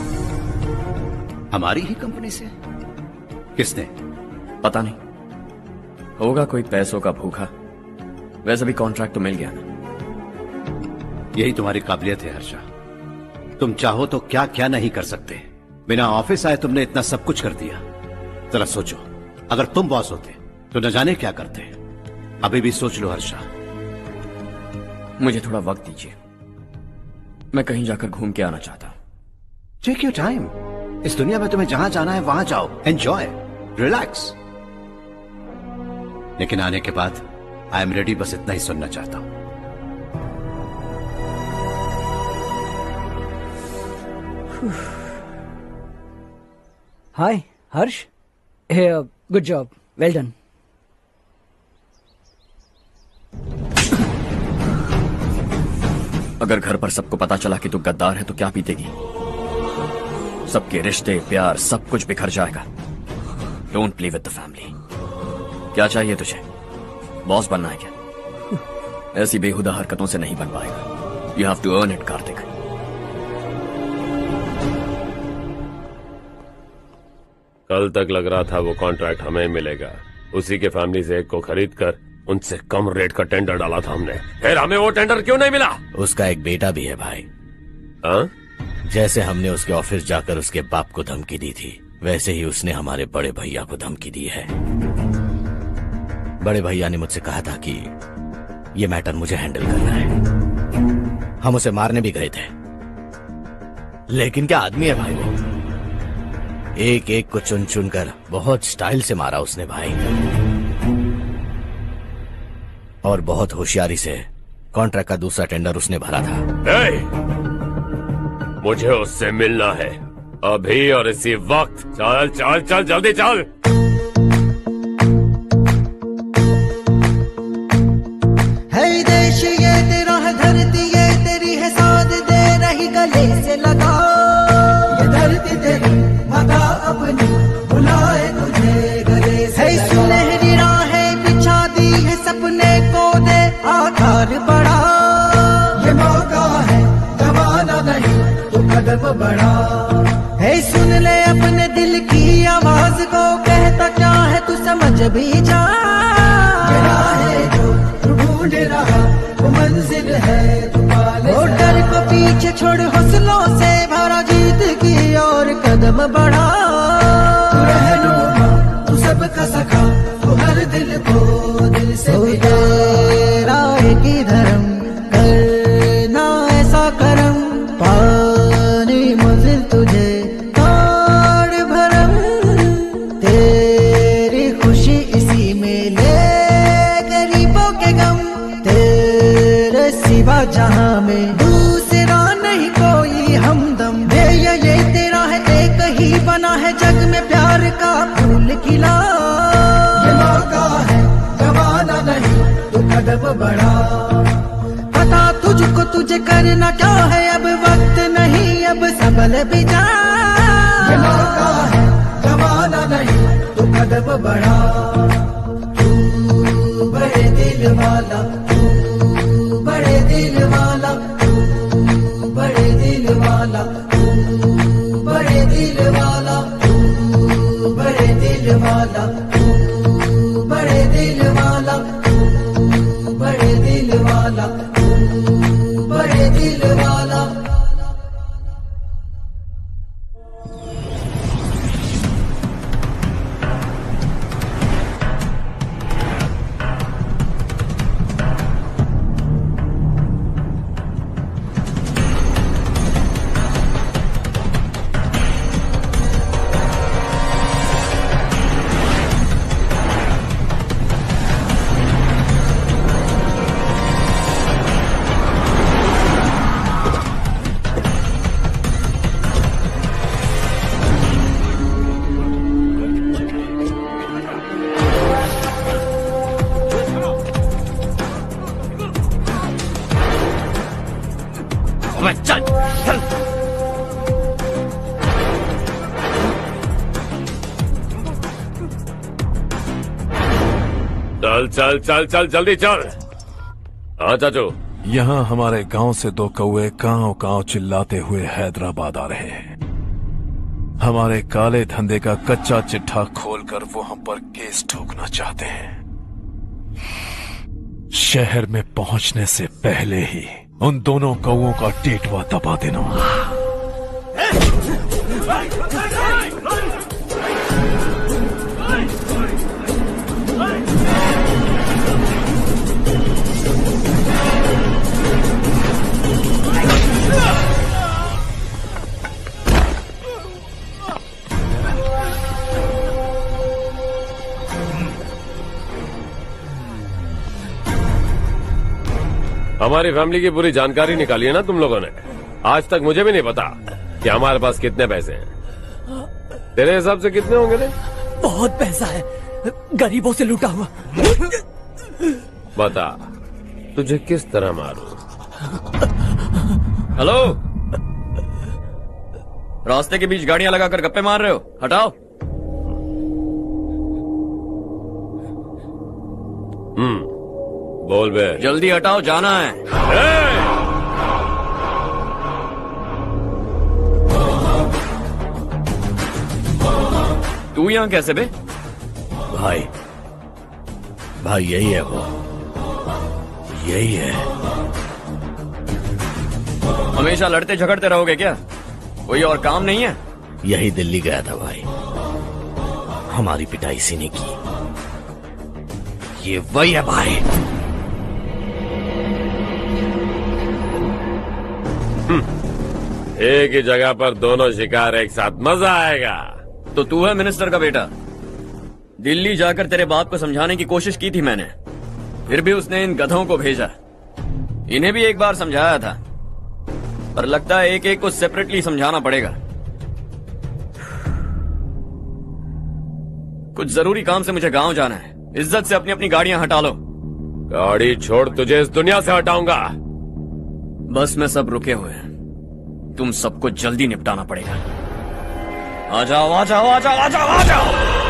हमारी ही कंपनी से? किसने? पता नहीं, होगा कोई पैसों का भूखा। वैसे भी कॉन्ट्रैक्ट तो मिल गया ना। यही तुम्हारी काबिलियत है हर्षा, तुम चाहो तो क्या क्या नहीं कर सकते। बिना ऑफिस आए तुमने इतना सब कुछ कर दिया। जरा सोचो, अगर तुम बॉस होते तो न जाने क्या करते। अभी भी सोच लो हर्षा। मुझे थोड़ा वक्त दीजिए, मैं कहीं जाकर घूम के आना चाहता हूं। Take your time. इस दुनिया में तुम्हें जहां जाना है वहां जाओ, एंजॉय, रिलैक्स। लेकिन आने के बाद आई एम रेडी, बस इतना ही सुनना चाहता हूं। हाय हर्ष, गुड जॉब, वेल डन। अगर घर पर सबको पता चला कि तू गद्दार है तो क्या बीतेगी? सबके रिश्ते, प्यार, सब कुछ बिखर जाएगा। Don't play with the family. क्या चाहिए तुझे? बॉस बनना है क्या? ऐसी बेहुदा हरकतों से नहीं बन पाएगा। You have to earn it Kartik. कल तक लग रहा था वो कॉन्ट्रैक्ट हमें मिलेगा, उसी के फैमिली से एक को खरीद कर उनसे कम रेट का टेंडर डाला था हमने, फिर हमें वो टेंडर क्यों नहीं मिला? उसका एक बेटा भी है भाई। हाँ? जैसे हमने उसके ऑफिस जाकर उसके बाप को धमकी दी थी, वैसे ही उसने हमारे बड़े भैया को धमकी दी है। बड़े भैया ने मुझसे कहा था कि ये मैटर मुझे हैंडल करना है। हम उसे मारने भी गए थे, लेकिन क्या आदमी है भाई वो। एक एक को चुन चुन कर बहुत स्टाइल से मारा उसने भाई, और बहुत होशियारी से कॉन्ट्रैक्ट का दूसरा टेंडर उसने भरा था। मुझे उससे मिलना है अभी और इसी वक्त। चल चल चल जल्दी चल। है देश ये तेरा है, धरती ये तेरी है, साथ दे रही गले से लगा। ये धरती तेरी माता अपनी बुलाए तुझे गले से लगा। सुनहरी राहें बिछा दी है, सपने को दे आकार बढ़ा। ये मौका है, गवाना नहीं तो कदम बढ़ा। है सुन ले अपने दिल की आवाज को, कहता क्या है तू समझ भी जा। ये राहें जो तू ढूंढ रहा वो मंजिल है तू पाले। वो डर को पीछे छोड़ हौसलों से भरा, जीत की और कदम बढ़ा। तू रहनुमा, तू सबका सखा, तू हर दिल को दिल से मिला। राह की धर्म करना ऐसा करम, पानी मंजिल तुझे ताड़ भरम। तेरी खुशी इसी में ले गरीबों के गम, तेरे सिवा जहां में दूसरा नहीं कोई हमदम। ये तेरा है, एक ही बना है जग में प्यार का फूल खिला। ये मौका है, गवाना नहीं तो कदम बढ़ा। पता तुझको तुझे करना क्या है, अब वक्त नहीं अब संभल भी जा। ये मौका है, गवाना नहीं तो कदम बढ़ा। तू बड़े दिल वाला, तू बड़े दिल वाला, तू बड़े दिल वाला, तू बड़े दिल वाला, तू बड़े दिल वाला, तू बड़े दिल वाला, तू बड़े दिल वाला, तू बड़े दिल वाला। चल चल चल चल जल्दी चल। हाँ चाचू। यहाँ हमारे गांव से 2 कौवे कांव कांव चिल्लाते हुए हैदराबाद आ रहे हैं। हमारे काले धंधे का कच्चा चिट्ठा खोलकर वो हम पर केस ठोकना चाहते हैं। शहर में पहुंचने से पहले ही उन दोनों कौवों का टेटवा दबा देना। हमारी फैमिली की पूरी जानकारी निकाली है ना तुम लोगों ने। आज तक मुझे भी नहीं पता कि हमारे पास कितने पैसे हैं। तेरे हिसाब से कितने होंगे रे? बहुत पैसा है, गरीबों से लूटा हुआ। बता तुझे किस तरह मारूं? हेलो, रास्ते के बीच गाड़ियां लगाकर गप्पे मार रहे हो? हटाओ। बोल बे। जल्दी हटाओ, जाना है। तू यहाँ कैसे बे? भाई यही है वो, यही है। हमेशा लड़ते झगड़ते रहोगे क्या? कोई और काम नहीं है? यही दिल्ली गया था भाई, हमारी पिटाई इसी ने की। ये वही है भाई। एक ही जगह पर दोनों शिकार एक साथ, मजा आएगा। तो तू है मिनिस्टर का बेटा? दिल्ली जाकर तेरे बाप को समझाने की कोशिश की थी मैंने, फिर भी उसने इन गधों को भेजा। इन्हें भी एक बार समझाया था, पर लगता है एक एक को सेपरेटली समझाना पड़ेगा। कुछ जरूरी काम से मुझे गांव जाना है। इज्जत से अपनी अपनी गाड़ियां हटा लो। गाड़ी छोड़, तुझे इस दुनिया से हटाऊंगा। बस में सब रुके हुए हैं, तुम सबको जल्दी निपटाना पड़ेगा। आ जाओ आ जाओ आ जाओ आ जाओ आ जाओ।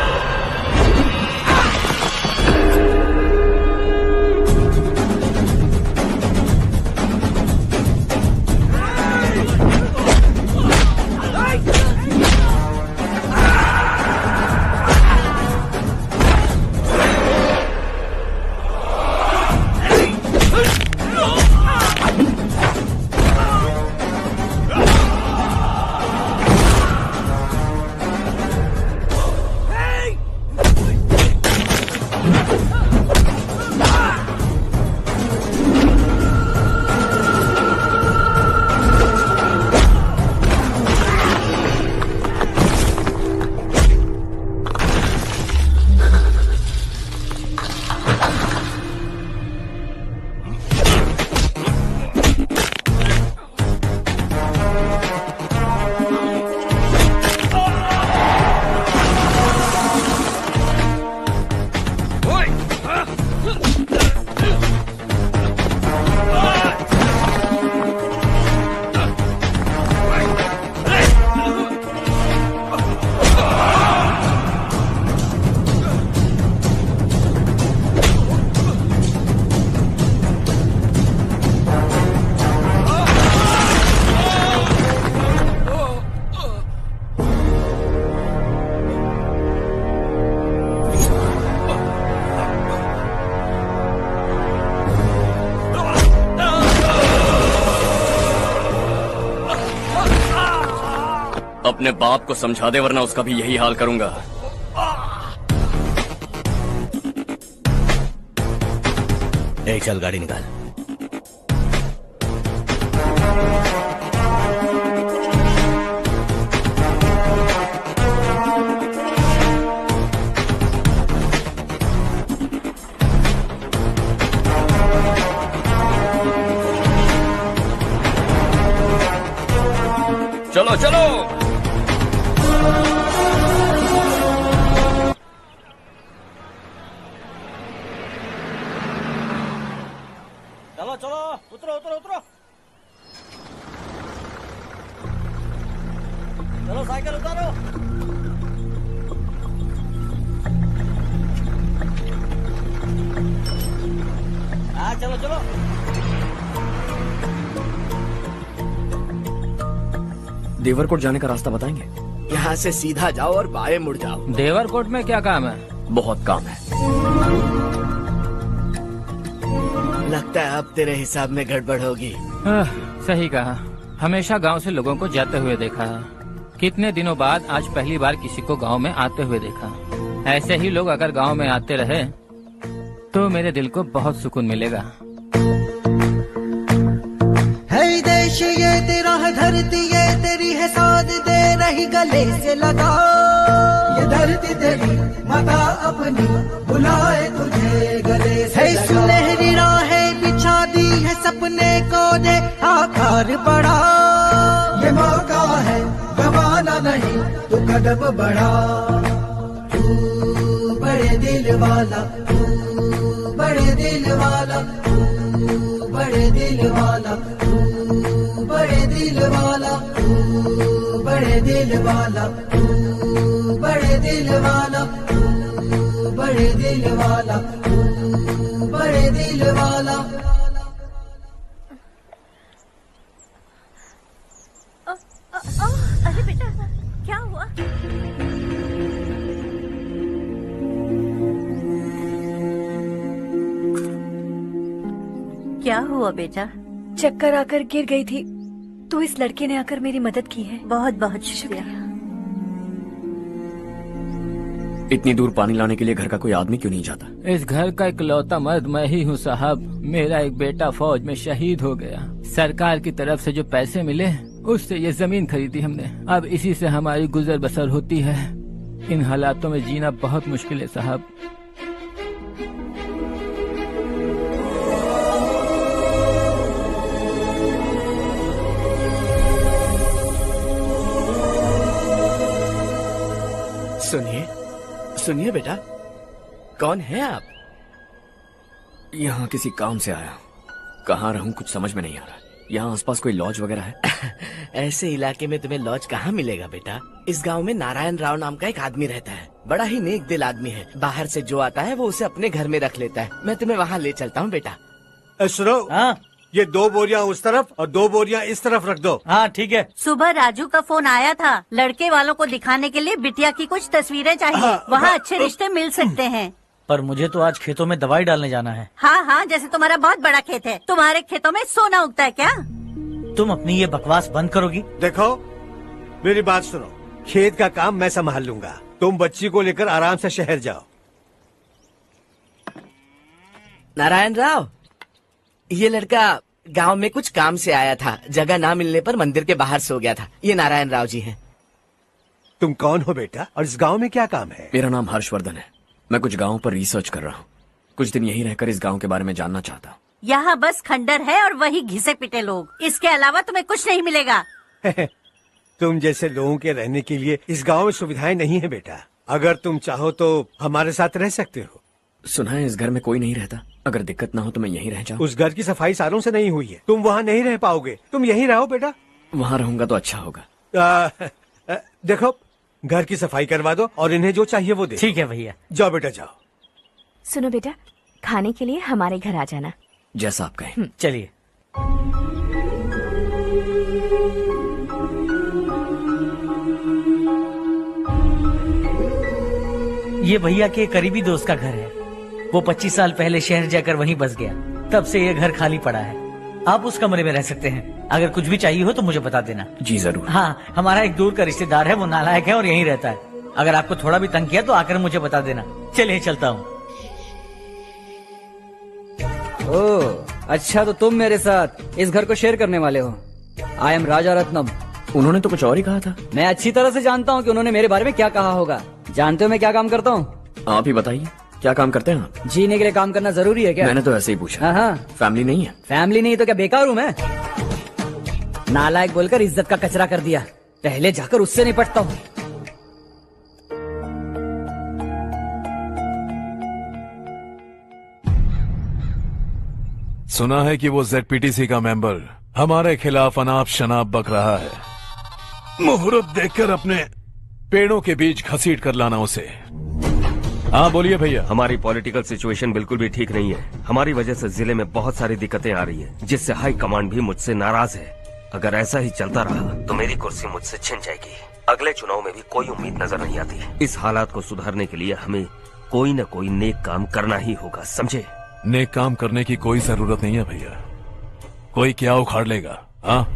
अपने बाप को समझा दे, वरना उसका भी यही हाल करूंगा। चल गाड़ी निकाल। चलो चलो। चलो चलो, उतरो उतरो उतरो। चलो साइकिल उतारो। हाँ चलो चलो। देवरकोट जाने का रास्ता बताएंगे? यहाँ से सीधा जाओ और बाएं मुड़ जाओ। देवरकोट में क्या काम है? बहुत काम है। लगता है अब तेरे हिसाब में गड़बड़ होगी। सही कहा। हमेशा गांव से लोगों को जाते हुए देखा है, कितने दिनों बाद आज पहली बार किसी को गांव में आते हुए देखा। ऐसे ही लोग अगर गांव में आते रहे तो मेरे दिल को बहुत सुकून मिलेगा। है देश ये तेरा है, धरती ये तेरी है, साथ दे रही गले से लगा। ये धरती तेरी माता अपनी बुलाए तुझे गले से लगा। सुनहरी राहें बिछा दी है, सपने को दे आकार बढ़ा। ये मौका है गवाना नहीं, तू कदम बढ़ा। तू बड़े दिल वाला, तू बड़े दिल वाला, तू बड़े दिल वाला, तू बड़े दिल वाला, तू बड़े दिल वाला, तू बड़े दिल वाला, तू बड़े दिल वाला, तू बड़े दिल वाला। अरे बेटा क्या हुआ? क्या हुआ बेटा? चक्कर आकर गिर गई थी तो इस लड़के ने आकर मेरी मदद की है। बहुत बहुत शुक्रिया। इतनी दूर पानी लाने के लिए घर का कोई आदमी क्यों नहीं जाता? इस घर का इकलौता मर्द मैं ही हूँ साहब। मेरा एक बेटा फौज में शहीद हो गया। सरकार की तरफ से जो पैसे मिले उससे ये जमीन खरीदी हमने। अब इसी से हमारी गुजर बसर होती है। इन हालातों में जीना बहुत मुश्किल है साहब। सुनिए सुनिए बेटा, कौन है आप? यहाँ किसी काम से आया। कहाँ रहूँ कुछ समझ में नहीं आ रहा। यहाँ आसपास कोई लॉज वगैरह है? ऐसे इलाके में तुम्हें लॉज कहाँ मिलेगा बेटा। इस गांव में नारायण राव नाम का एक आदमी रहता है। बड़ा ही नेक दिल आदमी है। बाहर से जो आता है वो उसे अपने घर में रख लेता है। मैं तुम्हें वहाँ ले चलता हूँ बेटा। सुनो, ये 2 बोरियां उस तरफ और 2 बोरियां इस तरफ रख दो। हाँ ठीक है। सुबह राजू का फोन आया था, लड़के वालों को दिखाने के लिए बिटिया की कुछ तस्वीरें चाहिए। वहाँ अच्छे रिश्ते मिल सकते हैं। पर मुझे तो आज खेतों में दवाई डालने जाना है। हाँ हाँ, जैसे तुम्हारा बहुत बड़ा खेत है। तुम्हारे खेतों में सोना उगता है क्या? तुम अपनी ये बकवास बंद करोगी? देखो मेरी बात सुनो, खेत का काम मैं संभाल लूंगा। तुम बच्ची को लेकर आराम से शहर जाओ। नारायण राव, ये लड़का गांव में कुछ काम से आया था। जगह ना मिलने पर मंदिर के बाहर सो गया था। ये नारायण राव जी हैं। तुम कौन हो बेटा और इस गांव में क्या काम है? मेरा नाम हर्षवर्धन है। मैं कुछ गाँव पर रिसर्च कर रहा हूँ। कुछ दिन यहीं रहकर इस गाँव के बारे में जानना चाहता हूँ। यहाँ बस खंडर है और वही घिसे पिटे लोग। इसके अलावा तुम्हें कुछ नहीं मिलेगा। तुम जैसे लोगों के रहने के लिए इस गांव में सुविधाएं नहीं है बेटा। अगर तुम चाहो तो हमारे साथ रह सकते हो। सुना है इस घर में कोई नहीं रहता। अगर दिक्कत ना हो तो मैं यहीं रह जाऊँ। उस घर की सफाई सालों से नहीं हुई है। तुम वहाँ नहीं रह पाओगे। तुम यहीं रहो बेटा। वहाँ रहूंगा तो अच्छा होगा। देखो, घर की सफाई करवा दो और इन्हें जो चाहिए वो दे। ठीक है भैया। जाओ बेटा जाओ। सुनो बेटा, खाने के लिए हमारे घर आ जाना। जैसा आप कहें। चलिए। ये भैया के करीबी दोस्त का घर है। वो 25 साल पहले शहर जाकर वहीं बस गया। तब से ये घर खाली पड़ा है। आप उस कमरे में रह सकते हैं। अगर कुछ भी चाहिए हो तो मुझे बता देना। जी जरूर। हाँ, हमारा एक दूर का रिश्तेदार है, वो नालायक है और यहीं रहता है। अगर आपको थोड़ा भी तंग किया तो आकर मुझे बता देना। चलिए चलता हूँ। ओह अच्छा, तो तुम मेरे साथ इस घर को शेयर करने वाले हो। आई एम राजा रत्नम। उन्होंने तो कुछ और ही कहा था। मैं अच्छी तरह से जानता हूँ कि उन्होंने मेरे बारे में क्या कहा होगा। जानते हो मैं क्या काम करता हूँ? आप ही बताइए, क्या काम करते हैं आप? जीने के लिए काम करना जरूरी है क्या? मैंने तो ऐसे ही पूछा। हाँ, फैमिली नहीं है? फैमिली नहीं तो क्या बेकार हूँ मैं? नालायक बोलकर इज्जत का कचरा कर दिया। पहले जाकर उससे निपटता हूँ। सुना है कि वो ZPTC का मेंबर हमारे खिलाफ अनाप शनाप बक रहा है। मुहूर्त देखकर अपने पेड़ों के बीच घसीट कर लाना उसे। हाँ बोलिए भैया। हमारी पॉलिटिकल सिचुएशन बिल्कुल भी ठीक नहीं है। हमारी वजह से जिले में बहुत सारी दिक्कतें आ रही है, जिससे हाई कमांड भी मुझसे नाराज है। अगर ऐसा ही चलता रहा तो मेरी कुर्सी मुझसे छिन जाएगी। अगले चुनाव में भी कोई उम्मीद नजर नहीं आती। इस हालात को सुधारने के लिए हमें कोई न कोई नेक काम करना ही होगा, समझे? नेक काम करने की कोई जरूरत नहीं है भैया, कोई क्या उखाड़ लेगा। हाँ,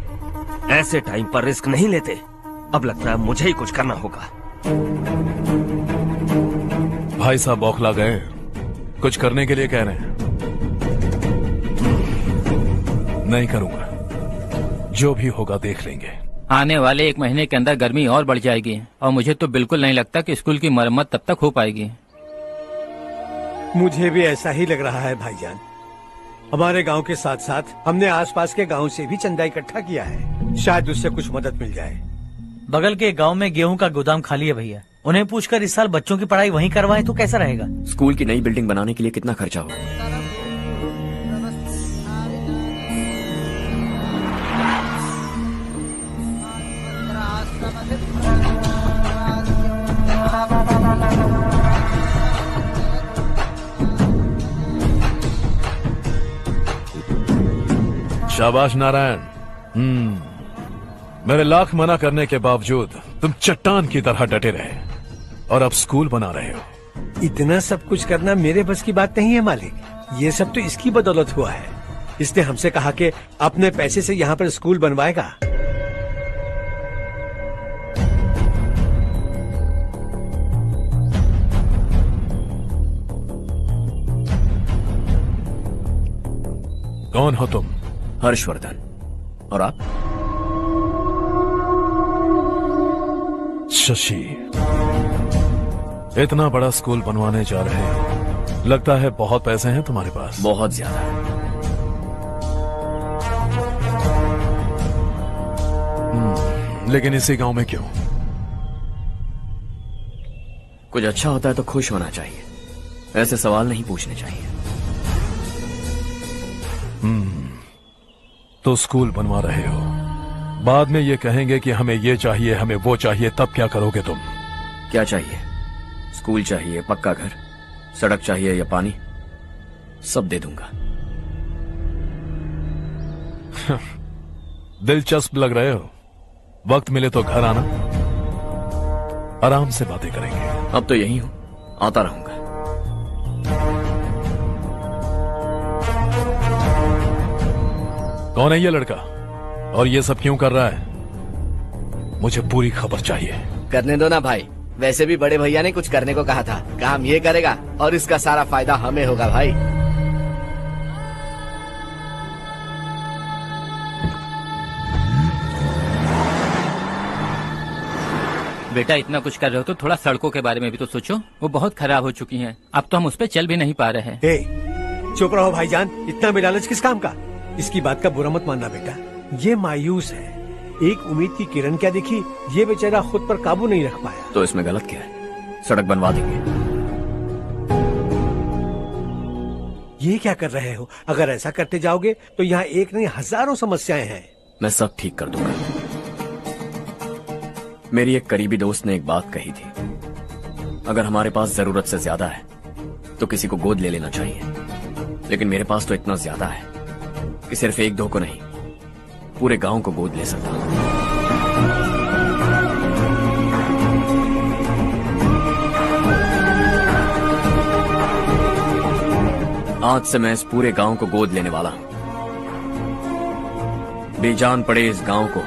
ऐसे टाइम पर रिस्क नहीं लेते। अब लगता है मुझे ही कुछ करना होगा। भाई साहब बौखला गए, कुछ करने के लिए कह रहे हैं। नहीं करूंगा, जो भी होगा देख लेंगे। आने वाले 1 महीने के अंदर गर्मी और बढ़ जाएगी और मुझे तो बिल्कुल नहीं लगता कि स्कूल की मरम्मत तब तक हो पाएगी। मुझे भी ऐसा ही लग रहा है भाईजान। हमारे गांव के साथ साथ हमने आसपास के गांव से भी चंदा इकट्ठा किया है, शायद उससे कुछ मदद मिल जाए। बगल के गांव में गेहूं का गोदाम खाली है भैया, उन्हें पूछकर इस साल बच्चों की पढ़ाई वहीं करवाएं तो कैसा रहेगा? स्कूल की नई बिल्डिंग बनाने के लिए कितना खर्चा होगा? शाबाश नारायण। मेरे लाख मना करने के बावजूद तुम चट्टान की तरह डटे रहे और अब स्कूल बना रहे हो। इतना सब कुछ करना मेरे बस की बात नहीं है मालिक, ये सब तो इसकी बदौलत हुआ है। इसने हमसे कहा कि अपने पैसे से यहाँ पर स्कूल बनवाएगा। कौन हो तुम? हर्षवर्धन। और आप? शशि। इतना बड़ा स्कूल बनवाने जा रहे हो, लगता है बहुत पैसे हैं तुम्हारे पास। बहुत ज्यादा। लेकिन इसी गांव में क्यों? कुछ अच्छा होता है तो खुश होना चाहिए, ऐसे सवाल नहीं पूछने चाहिए। तो स्कूल बनवा रहे हो, बाद में ये कहेंगे कि हमें ये चाहिए, हमें वो चाहिए, तब क्या करोगे तुम? क्या चाहिए? स्कूल चाहिए, पक्का घर, सड़क चाहिए या पानी, सब दे दूंगा। दिलचस्प लग रहे हो। वक्त मिले तो घर आना, आराम से बातें करेंगे। अब तो यही हूं, आता रहूंगा। कौन है ये लड़का और ये सब क्यों कर रहा है? मुझे पूरी खबर चाहिए। करने दो ना भाई, वैसे भी बड़े भैया ने कुछ करने को कहा था, काम ये करेगा और इसका सारा फायदा हमें होगा भाई। बेटा इतना कुछ कर रहे हो तो थोड़ा सड़कों के बारे में भी तो सोचो, वो बहुत खराब हो चुकी हैं। अब तो हम उस पर चल भी नहीं पा रहे हैं। चुप रहो भाईजान, इतना भी लालच किस काम का? इसकी बात का बुरा मत मानना बेटा, ये मायूस है। एक उम्मीद की किरण क्या दिखी, ये बेचारा खुद पर काबू नहीं रख पाया। तो इसमें गलत क्या है? सड़क बनवा देंगे। ये क्या कर रहे हो? अगर ऐसा करते जाओगे तो यहाँ एक नहीं हजारों समस्याएं हैं। मैं सब ठीक कर दूंगा। मेरी एक करीबी दोस्त ने एक बात कही थी, अगर हमारे पास जरूरत से ज्यादा है तो किसी को गोद ले लेना चाहिए। लेकिन मेरे पास तो इतना ज्यादा है कि सिर्फ 1-2 को नहीं, पूरे गांव को गोद ले सकता हूं। आज से मैं इस पूरे गांव को गोद लेने वाला हूं। बेजान पड़े इस गांव को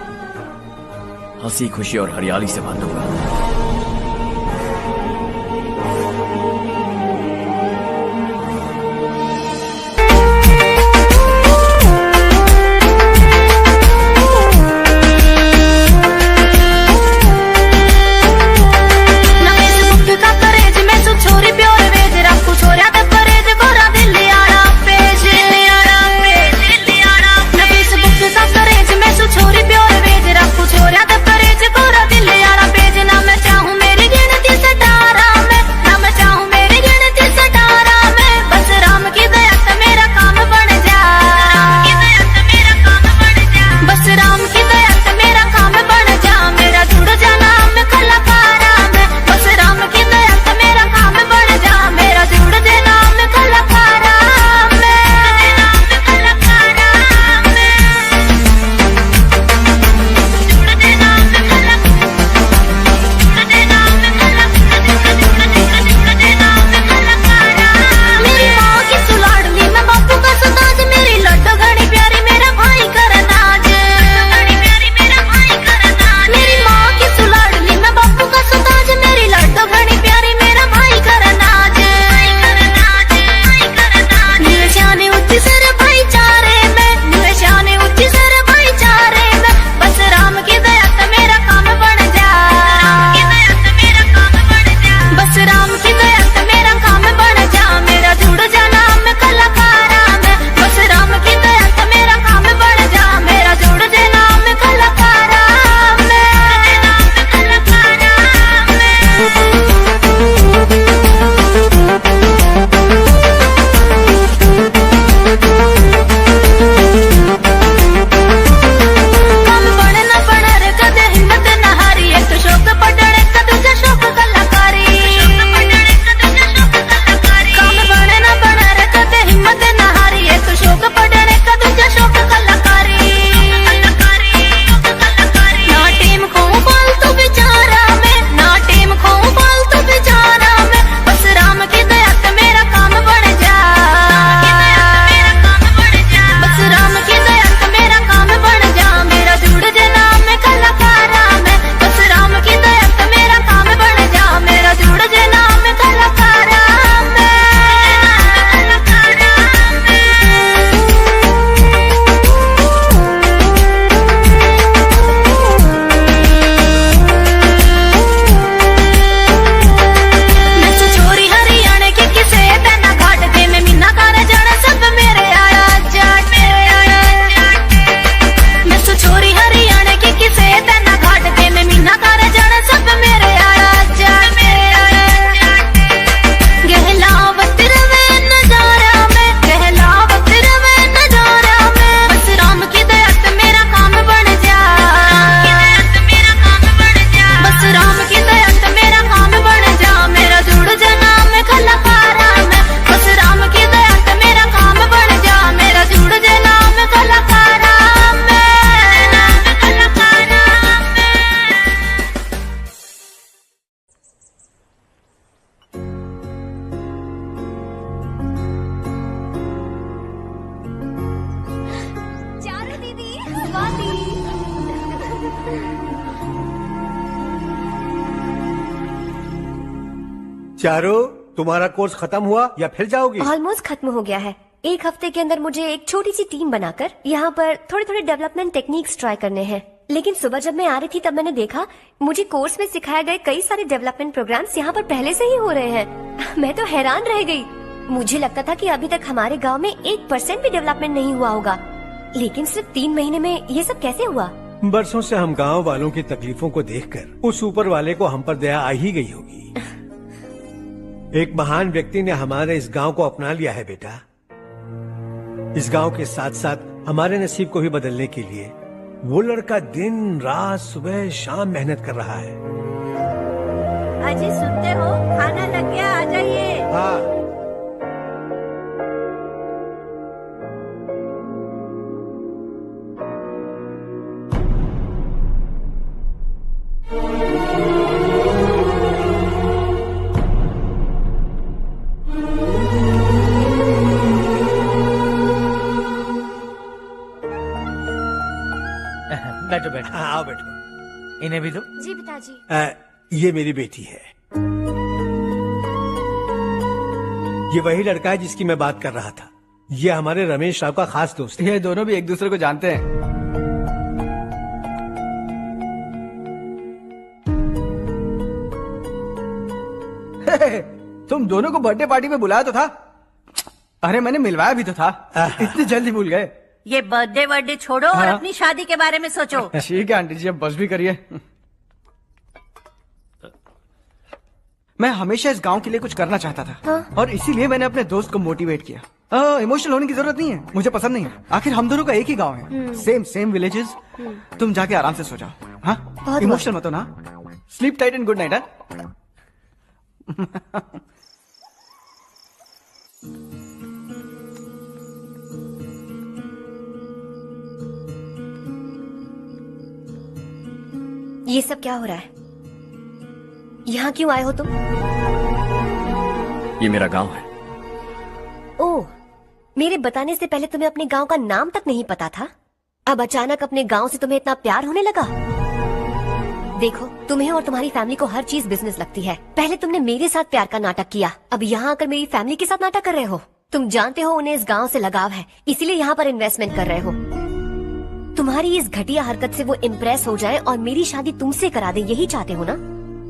हंसी खुशी और हरियाली से बांटूंगा। छोरी प्योर वेज रखू छोरिया ते परेज कोरा दिल यारा पेज ना मैं चारू, तुम्हारा कोर्स खत्म हुआ या फिर जाओगी? ऑलमोस्ट खत्म हो गया है। एक हफ्ते के अंदर मुझे एक छोटी सी टीम बनाकर यहाँ पर थोड़े थोड़े डेवलपमेंट टेक्निक्स ट्राई करने हैं। लेकिन सुबह जब मैं आ रही थी तब मैंने देखा मुझे कोर्स में सिखाए गए कई सारे डेवलपमेंट प्रोग्राम्स यहाँ पर पहले से ही हो रहे हैं। मैं तो हैरान रह गई। मुझे लगता था कि अभी तक हमारे गांव में 1% भी डेवलपमेंट नहीं हुआ होगा, लेकिन सिर्फ 3 महीने में ये सब कैसे हुआ? बरसों से हम गांव वालों की तकलीफों को देखकर उस ऊपर वाले को हम पर दया आ ही गई होगी। एक महान व्यक्ति ने हमारे इस गांव को अपना लिया है बेटा। इस गांव के साथ साथ हमारे नसीब को भी बदलने के लिए वो लड़का दिन रात सुबह शाम मेहनत कर रहा है। अजी सुनते हो, खाना लग गया, आ जाइए। हाँ। बैठो बैठो। आओ बैठो। इन्हें भी दो। जी पिताजी। ये मेरी बेटी है। ये वही लड़का है जिसकी मैं बात कर रहा था। ये हमारे रमेश राव का खास दोस्त है। ये दोनों भी एक दूसरे को जानते हैं। तुम दोनों को बर्थडे पार्टी में बुलाया तो था। अरे मैंने मिलवाया भी तो था। इतनी जल्दी भूल गए। ये बर्थडे छोड़ो और हाँ? अपनी शादी के बारे में सोचो। ठीक है आंटी जी, अब बस भी करिए। मैं हमेशा इस गांव के लिए कुछ करना चाहता था। हाँ? और इसीलिए मैंने अपने दोस्त को मोटिवेट किया। इमोशनल होने की जरूरत नहीं है, मुझे पसंद नहीं है। आखिर हम दोनों का एक ही गांव है, सेम विलेजेस। तुम जाके आराम से सो जाओ। हाँ, इमोशनल मत हो ना। Sleep tight and good night. ये सब क्या हो रहा है? यहाँ क्यों आए हो तुम? ये मेरा गांव है। ओह, मेरे बताने से पहले तुम्हें अपने गांव का नाम तक नहीं पता था? अब अचानक अपने गांव से तुम्हें इतना प्यार होने लगा? देखो, तुम्हें और तुम्हारी फैमिली को हर चीज बिजनेस लगती है। पहले तुमने मेरे साथ प्यार का नाटक किया, अब यहाँ आकर मेरी फैमिली के साथ नाटक कर रहे हो। तुम जानते हो उन्हें इस गांव से लगाव है, इसीलिए यहाँ पर इन्वेस्टमेंट कर रहे हो। तुम्हारी इस घटिया हरकत से वो इम्प्रेस हो जाए और मेरी शादी तुमसे करा दे, यही चाहते हो ना?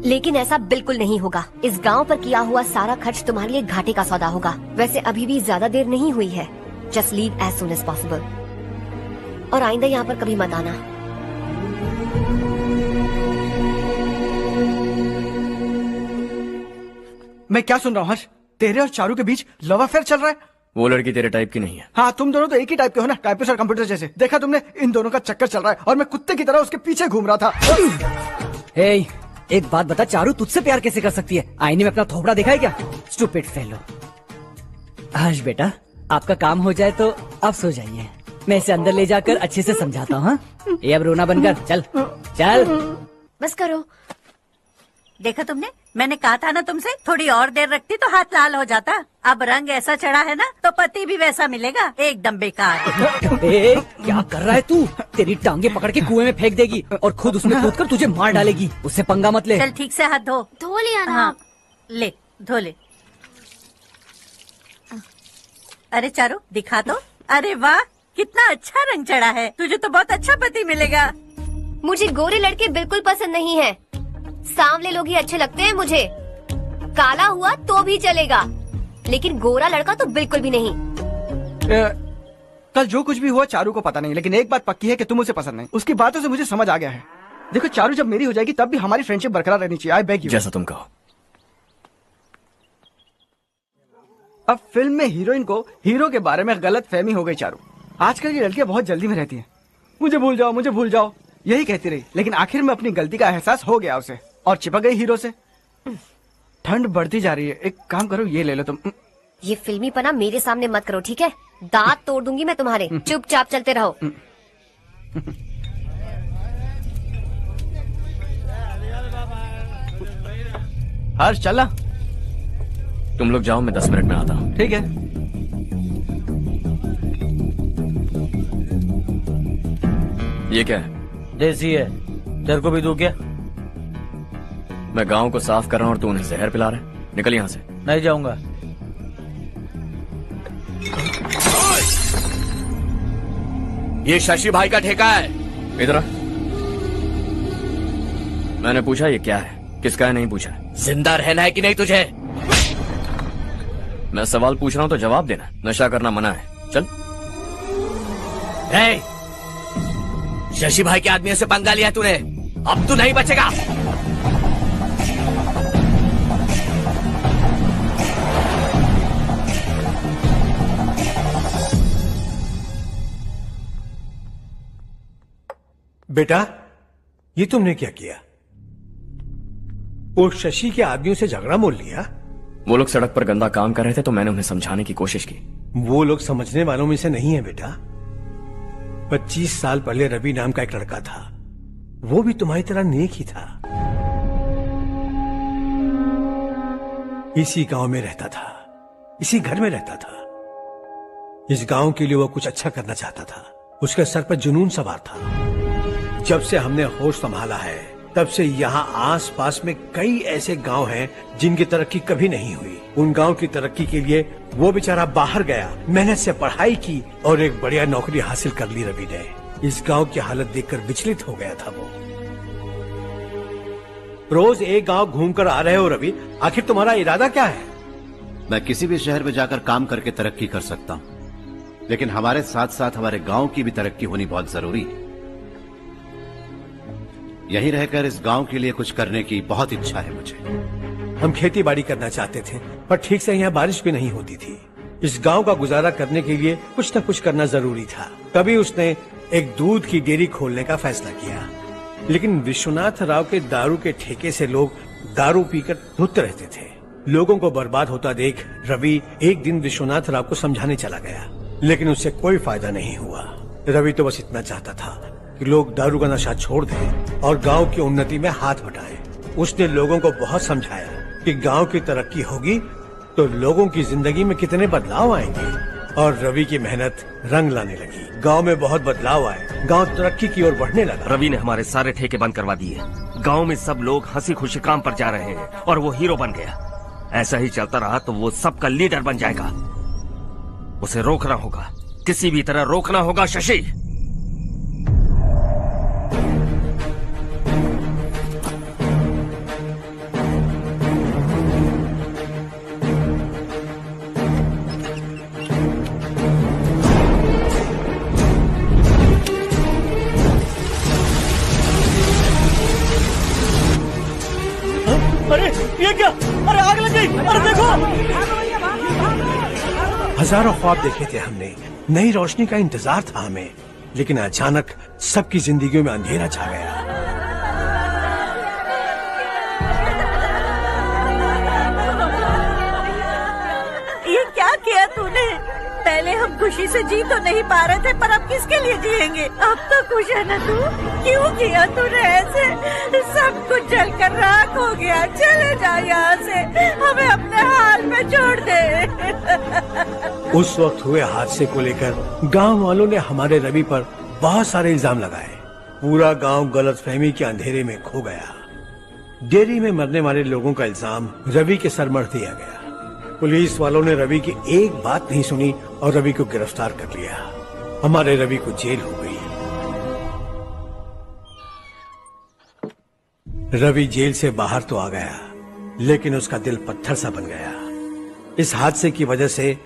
लेकिन ऐसा बिल्कुल नहीं होगा। इस गांव पर किया हुआ सारा खर्च तुम्हारे लिए घाटे का सौदा होगा। वैसे अभी भी ज्यादा देर नहीं हुई है। Just leave as soon as possible और आइंदा यहाँ पर कभी मत आना। मैं क्या सुन रहा हूँ हर्ष? तेरे और चारू के बीच लव अफेयर चल रहा है? वो लड़की तेरे टाइप की नहीं है। हाँ, तुम दोनों तो एक ही टाइप के हो ना, टाइपिस्ट और कंप्यूटर जैसे। देखा तुमने, इन दोनों का चक्कर चल रहा है और मैं कुत्ते की तरह उसके पीछे घूम रहा था। हे, एक बात बता, चारू तुझसे प्यार कैसे कर सकती है? आईने में अपना थोपड़ा देखा है क्या? Stupid fellow. हर्ष बेटा, आपका काम हो जाए तो आप सो जाइए। मैं इसे अंदर ले जाकर अच्छे से समझाता हूँ। ये अब रोना बनकर चल चल। बस करो। देखा तुमने, मैंने कहा था ना तुमसे, थोड़ी और देर रखती तो हाथ लाल हो जाता। अब रंग ऐसा चढ़ा है ना तो पति भी वैसा मिलेगा। एकदम बेकार। ए, क्या कर रहा है तू? तेरी टांगे पकड़ के कुएं में फेंक देगी और खुद उसमें कूदकर तुझे मार डालेगी। उससे पंगा मत ले। चल ठीक से हाथ धो लिया ना। हाँ, ले धो ले। अरे चारू दिखा तो। अरे वाह, कितना अच्छा रंग चढ़ा है। तुझे तो बहुत अच्छा पति मिलेगा। मुझे गोरे लड़के बिल्कुल पसंद नहीं है। सांवले लोग ही अच्छे लगते हैं मुझे। काला हुआ तो भी चलेगा, लेकिन गोरा लड़का तो बिल्कुल भी नहीं। कल जो कुछ भी हुआ चारू को पता नहीं, लेकिन एक बात पक्की है कि तुम उसे पसंद नहीं। उसकी बातों से मुझे समझ आ गया है। देखो, चारू जब मेरी हो जाएगी तब भी हमारी फ्रेंडशिप बरकरार रहनी चाहिए। I beg you. जैसा तुम कहो। अब फिल्म में हीरोइन को हीरो के बारे में गलत फहमी हो गई चारू। आजकल की लड़कियां बहुत जल्दी में रहती हैं। मुझे भूल जाओ, मुझे भूल जाओ, यही कहती रही। लेकिन आखिर में अपनी गलती का एहसास हो गया उसे और चिपक गई हीरो से। ठंड बढ़ती जा रही है, एक काम करो, ये ले लो तुम। ये फिल्मी पना मेरे सामने मत करो, ठीक है? दांत तोड़ दूंगी मैं तुम्हारे। चुपचाप चलते रहो। हर्ष चलना। तुम लोग जाओ, मैं 10 मिनट में आता हूँ। ठीक है। ये क्या है? देसी है, तेरे को भी दूं क्या? मैं गांव को साफ कर रहा हूँ और तू उन्हें जहर पिला रहा है। निकल यहाँ से। नहीं जाऊंगा। ये शशि भाई का ठेका है। इधर आ। मैंने पूछा ये क्या है, किसका है नहीं पूछा। जिंदा रहना है कि नहीं तुझे? मैं सवाल पूछ रहा हूं तो जवाब देना। नशा करना मना है। चल। शशि भाई के आदमियों से पंगा लिया तूने, अब तू नहीं बचेगा। बेटा, ये तुमने क्या किया? वो शशि के आदमियों से झगड़ा मोल लिया? वो लोग सड़क पर गंदा काम कर रहे थे तो मैंने उन्हें समझाने की कोशिश की। वो लोग समझने वालों में से नहीं है बेटा। 25 साल पहले रवि नाम का एक लड़का था, वो भी तुम्हारी तरह नेक ही था। इसी गांव में रहता था, इसी घर में रहता था। इस गांव के लिए वो कुछ अच्छा करना चाहता था। उसके सर पर जुनून सवार था। जब से हमने होश संभाला है तब से यहाँ आस पास में कई ऐसे गांव हैं जिनकी तरक्की कभी नहीं हुई। उन गांव की तरक्की के लिए वो बेचारा बाहर गया, मेहनत से पढ़ाई की और एक बढ़िया नौकरी हासिल कर ली रवि ने। इस गांव की हालत देखकर विचलित हो गया था वो। रोज एक गांव घूमकर आ रहे हो रवि, आखिर तुम्हारा इरादा क्या है? मैं किसी भी शहर में जाकर काम करके तरक्की कर सकता हूँ, लेकिन हमारे साथ साथ हमारे गांव की भी तरक्की होनी बहुत जरूरी है। यहीं रहकर इस गांव के लिए कुछ करने की बहुत इच्छा है मुझे। हम खेती बाड़ी करना चाहते थे, पर ठीक से यहाँ बारिश भी नहीं होती थी। इस गांव का गुजारा करने के लिए कुछ न कुछ करना जरूरी था। तभी उसने एक दूध की डेयरी खोलने का फैसला किया। लेकिन विश्वनाथ राव के दारू के ठेके से लोग दारू पीकर धुत रहते थे। लोगों को बर्बाद होता देख रवि एक दिन विश्वनाथ राव को समझाने चला गया, लेकिन उससे कोई फायदा नहीं हुआ। रवि तो बस इतना चाहता था कि लोग दारू का नशा छोड़ दें और गांव की उन्नति में हाथ बटाएं। उसने लोगों को बहुत समझाया कि गांव की तरक्की होगी तो लोगों की जिंदगी में कितने बदलाव आएंगे, और रवि की मेहनत रंग लाने लगी। गांव में बहुत बदलाव आए, गांव तरक्की की ओर बढ़ने लगा। रवि ने हमारे सारे ठेके बंद करवा दिए। गांव में सब लोग हंसी खुशी काम पर जा रहे हैं और वो हीरो बन गया। ऐसा ही चलता रहा तो वो सबका लीडर बन जाएगा। उसे रोकना होगा, किसी भी तरह रोकना होगा शशि। अरे ये क्या? अरे आग लग गई! अरे देखो! हजारों ख्वाब देखे थे हमने, नई रोशनी का इंतजार था हमें, लेकिन अचानक सबकी जिंदगियों में अंधेरा छा गया। ये क्या किया तूने? पहले हम खुशी से जी तो नहीं पा रहे थे, पर अब किसके लिए जिएंगे? अब तो खुश है ना तू? क्यों किया तूने ऐसे? सब कुछ जलकर राख हो गया। चले जा यहाँ से, हमें अपने हाल में छोड़ दे। उस वक्त हुए हादसे को लेकर गांव वालों ने हमारे रवि पर बहुत सारे इल्जाम लगाए। पूरा गांव गलतफहमी के अंधेरे में खो गया। डेयरी में मरने वाले लोगों का इल्जाम रवि के सर मढ़ दिया गया। पुलिस वालों ने रवि की एक बात नहीं सुनी और रवि को गिरफ्तार कर लिया। हमारे रवि को जेल हो गई। रवि जेल से बाहर तो आ गया, लेकिन उसका दिल पत्थर सा बन गया। इस हादसे की वजह से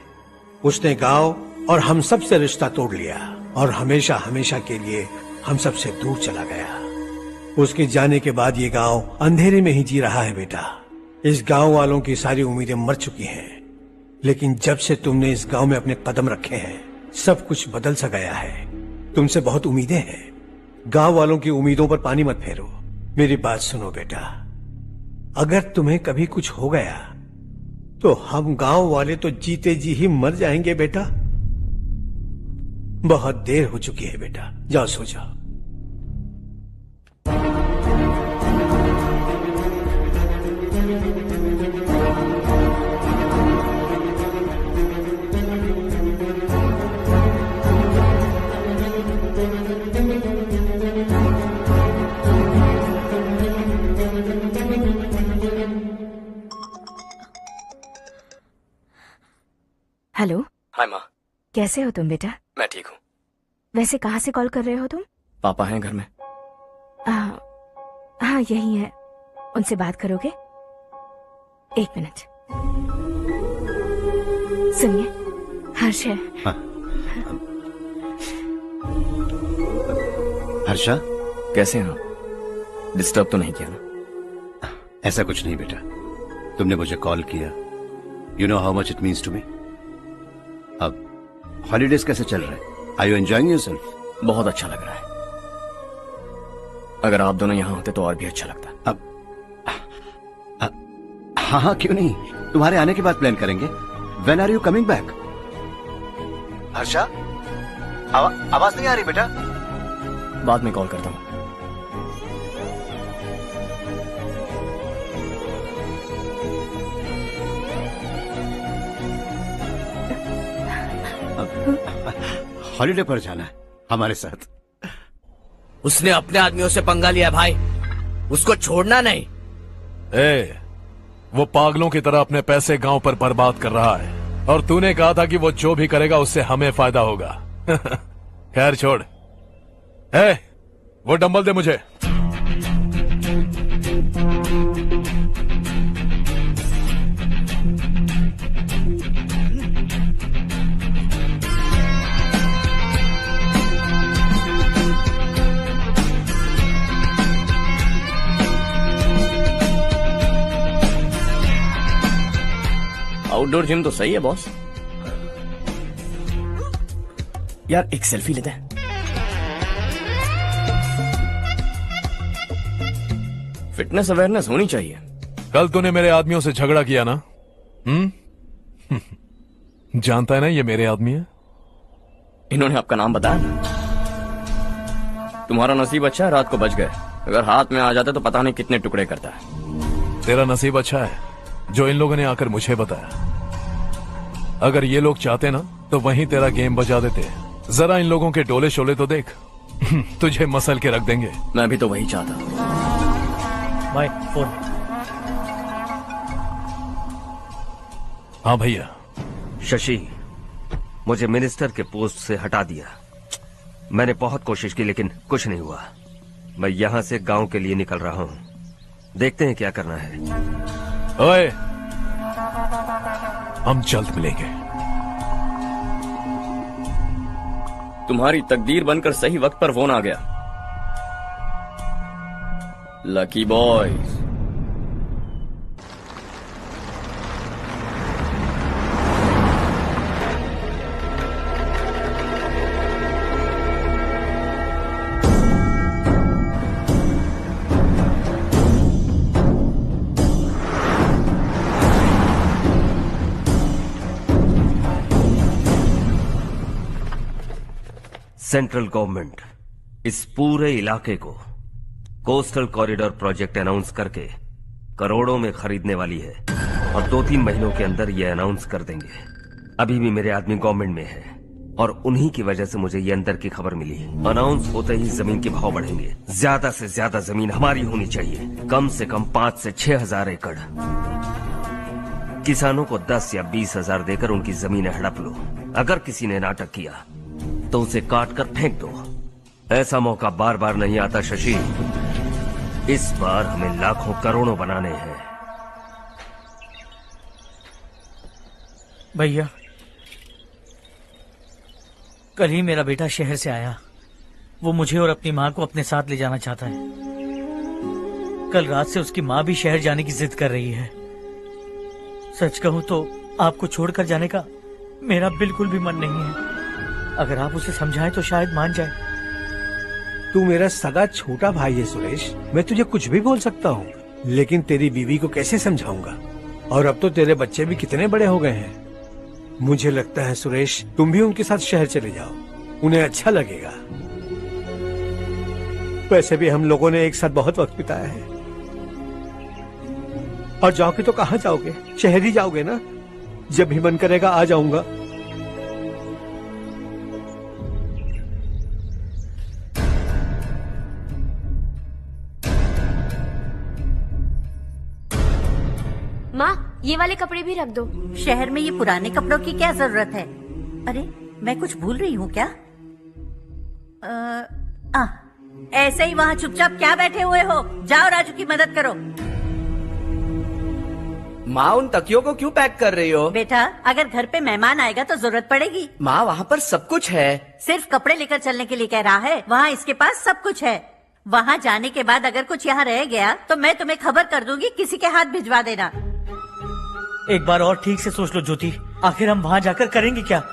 उसने गांव और हम सब से रिश्ता तोड़ लिया और हमेशा हमेशा के लिए हम सब से दूर चला गया। उसके जाने के बाद ये गांव अंधेरे में ही जी रहा है बेटा। इस गांव वालों की सारी उम्मीदें मर चुकी हैं, लेकिन जब से तुमने इस गांव में अपने कदम रखे हैं सब कुछ बदल सा गया है। तुमसे बहुत उम्मीदें हैं। गांव वालों की उम्मीदों पर पानी मत फेरो। मेरी बात सुनो बेटा, अगर तुम्हें कभी कुछ हो गया तो हम गांव वाले तो जीते जी ही मर जाएंगे बेटा। बहुत देर हो चुकी है बेटा, जाओ सो जाओ। हेलो। हाय माँ। कैसे हो तुम बेटा? मैं ठीक हूँ। वैसे कहाँ से कॉल कर रहे हो तुम? पापा हैं घर में? हाँ यही है। उनसे बात करोगे? 1 मिनट। सुनिए, हर्ष है। हर्षा, कैसे हैं आप? डिस्टर्ब तो नहीं किया ना? ऐसा कुछ नहीं बेटा, तुमने मुझे कॉल किया। You know how much it means to me. अब हॉलीडेज कैसे चल रहे हैं? Are you enjoying yourself? बहुत अच्छा लग रहा है। अगर आप दोनों यहाँ होते तो और भी अच्छा लगता। अब हाँ, क्यों नहीं, तुम्हारे आने के बाद प्लान करेंगे। When are you coming back? Harsha, आवाज नहीं आ रही बेटा। बाद में कॉल करता हूँ। हॉलीडे पर जाना है हमारे साथ। उसने अपने आदमियों से पंगा लिया भाई, उसको छोड़ना नहीं। वो पागलों की तरह अपने पैसे गांव पर बर्बाद कर रहा है, और तूने कहा था कि वो जो भी करेगा उससे हमें फायदा होगा। खैर छोड़। वो डंबल दे मुझे। आउटडोर जिम तो सही है बॉस। यार एक सेल्फी लेते हैं। फिटनेस अवेयरनेस होनी चाहिए। कल तूने मेरे आदमियों से झगड़ा किया ना? जानता है ना ये मेरे आदमी है। इन्होंने आपका नाम बताया? तुम्हारा नसीब अच्छा है रात को बच गए, अगर हाथ में आ जाते तो पता नहीं कितने टुकड़े करता है। तेरा नसीब अच्छा है जो इन लोगों ने आकर मुझे बताया। अगर ये लोग चाहते ना तो वहीं तेरा गेम बजा देते। जरा इन लोगों के डोले शोले तो देख। तुझे मसल के रख देंगे। मैं भी तो वही चाहता। भाई फोन। हाँ भैया। शशि, मुझे मिनिस्टर के पोस्ट से हटा दिया। मैंने बहुत कोशिश की लेकिन कुछ नहीं हुआ। मैं यहाँ से गांव के लिए निकल रहा हूँ, देखते हैं क्या करना है। ओए, हम जल्द मिलेंगे। तुम्हारी तकदीर बनकर सही वक्त पर फोन आ गया। Lucky boys. सेंट्रल गवर्नमेंट इस पूरे इलाके को कोस्टल कॉरिडोर प्रोजेक्ट अनाउंस करके करोड़ों में खरीदने वाली है, और 2-3 महीनों के अंदर ये अनाउंस कर देंगे। अभी भी मेरे आदमी गवर्नमेंट में है और उन्हीं की वजह से मुझे ये अंदर की खबर मिली। अनाउंस होते ही जमीन के भाव बढ़ेंगे। ज्यादा से ज्यादा जमीन हमारी होनी चाहिए, कम से कम 5 से 6 हजार एकड़। किसानों को 10 या 20 हजार देकर उनकी जमीनें हड़प लो। अगर किसी ने नाटक किया तो उसे काट कर फेंक दो। ऐसा मौका बार बार नहीं आता शशि। इस बार हमें लाखों करोड़ों बनाने हैं। भैया, कल ही मेरा बेटा शहर से आया। वो मुझे और अपनी माँ को अपने साथ ले जाना चाहता है। कल रात से उसकी माँ भी शहर जाने की जिद कर रही है। सच कहूँ तो आपको छोड़कर जाने का मेरा बिल्कुल भी मन नहीं है। अगर आप उसे समझाएं तो शायद मान जाए। तू मेरा सगा छोटा भाई है सुरेश, मैं तुझे कुछ भी बोल सकता हूँ, लेकिन तेरी बीवी को कैसे समझाऊंगा? और अब तो तेरे बच्चे भी कितने बड़े हो गए हैं। मुझे लगता है सुरेश, तुम भी उनके साथ शहर चले जाओ, उन्हें अच्छा लगेगा। वैसे भी हम लोगों ने एक साथ बहुत वक्त बिताया है। और जाओगे तो कहाँ जाओगे? शहर ही जाओगे ना? जब भी मन करेगा आ जाऊंगा। माँ ये वाले कपड़े भी रख दो। शहर में ये पुराने कपड़ों की क्या जरूरत है? अरे मैं कुछ भूल रही हूँ क्या? ऐसे ही वहाँ चुपचाप क्या बैठे हुए हो? जाओ राजू की मदद करो। माँ उन तकियों को क्यों पैक कर रही हो? बेटा अगर घर पे मेहमान आएगा तो जरूरत पड़ेगी। माँ वहाँ पर सब कुछ है। सिर्फ कपड़े लेकर चलने के लिए कह रहा है? वहाँ इसके पास सब कुछ है। वहाँ जाने के बाद अगर कुछ यहाँ रह गया तो मैं तुम्हें खबर कर दूंगी, किसी के हाथ भिजवा देना। एक बार और ठीक से सोच लो ज्योति, आखिर हम वहाँ जाकर करेंगे क्या?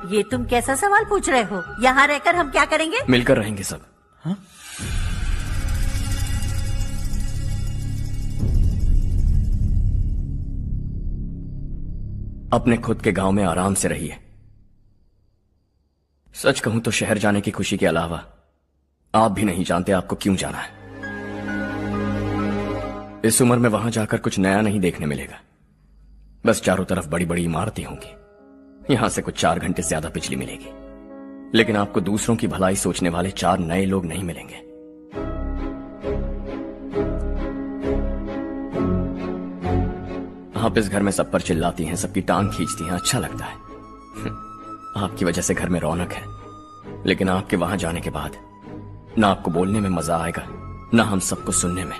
ये तुम कैसा सवाल पूछ रहे हो? यहाँ रहकर हम क्या करेंगे? मिलकर रहेंगे सब। हाँ? अपने खुद के गांव में आराम से रहिए। सच कहूं तो शहर जाने की खुशी के अलावा आप भी नहीं जानते आपको क्यों जाना है। इस उम्र में वहां जाकर कुछ नया नहीं देखने मिलेगा। बस चारों तरफ बड़ी बड़ी इमारतें होंगी। यहां से कुछ 4 घंटे ज्यादा बिजली मिलेगी, लेकिन आपको दूसरों की भलाई सोचने वाले 4 नए लोग नहीं मिलेंगे। आप इस घर में सब पर चिल्लाती हैं, सबकी टांग खींचती हैं, अच्छा लगता है। आपकी वजह से घर में रौनक है, लेकिन आपके वहां जाने के बाद ना आपको बोलने में मजा आएगा, ना हम सबको सुनने में।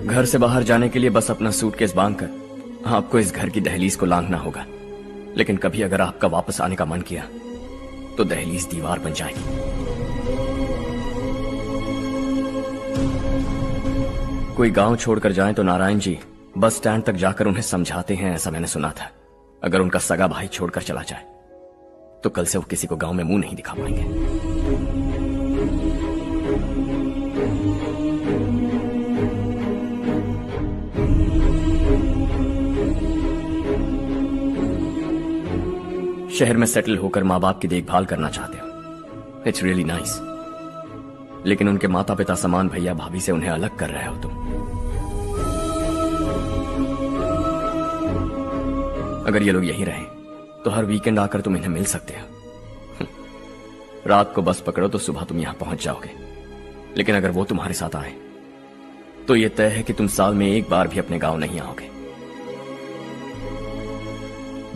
घर से बाहर जाने के लिए बस अपना सूटकेस बांधकर आपको इस घर की दहलीज को लांघना होगा, लेकिन कभी अगर आपका वापस आने का मन किया तो दहलीज दीवार बन जाएगी। कोई गांव छोड़कर जाए तो नारायण जी बस स्टैंड तक जाकर उन्हें समझाते हैं, ऐसा मैंने सुना था। अगर उनका सगा भाई छोड़कर चला जाए तो कल से वो किसी को गांव में मुंह नहीं दिखा पाएंगे। शहर में सेटल होकर माँ बाप की देखभाल करना चाहते हो, इट्स रियली नाइस, लेकिन उनके माता पिता समान भैया भाभी से उन्हें अलग कर रहे हो तुम। अगर ये लोग यहीं रहे तो हर वीकेंड आकर तुम इन्हें मिल सकते हो। रात को बस पकड़ो तो सुबह तुम यहां पहुंच जाओगे, लेकिन अगर वो तुम्हारे साथ आए तो ये तय है कि तुम साल में एक बार भी अपने गांव नहीं आओगे।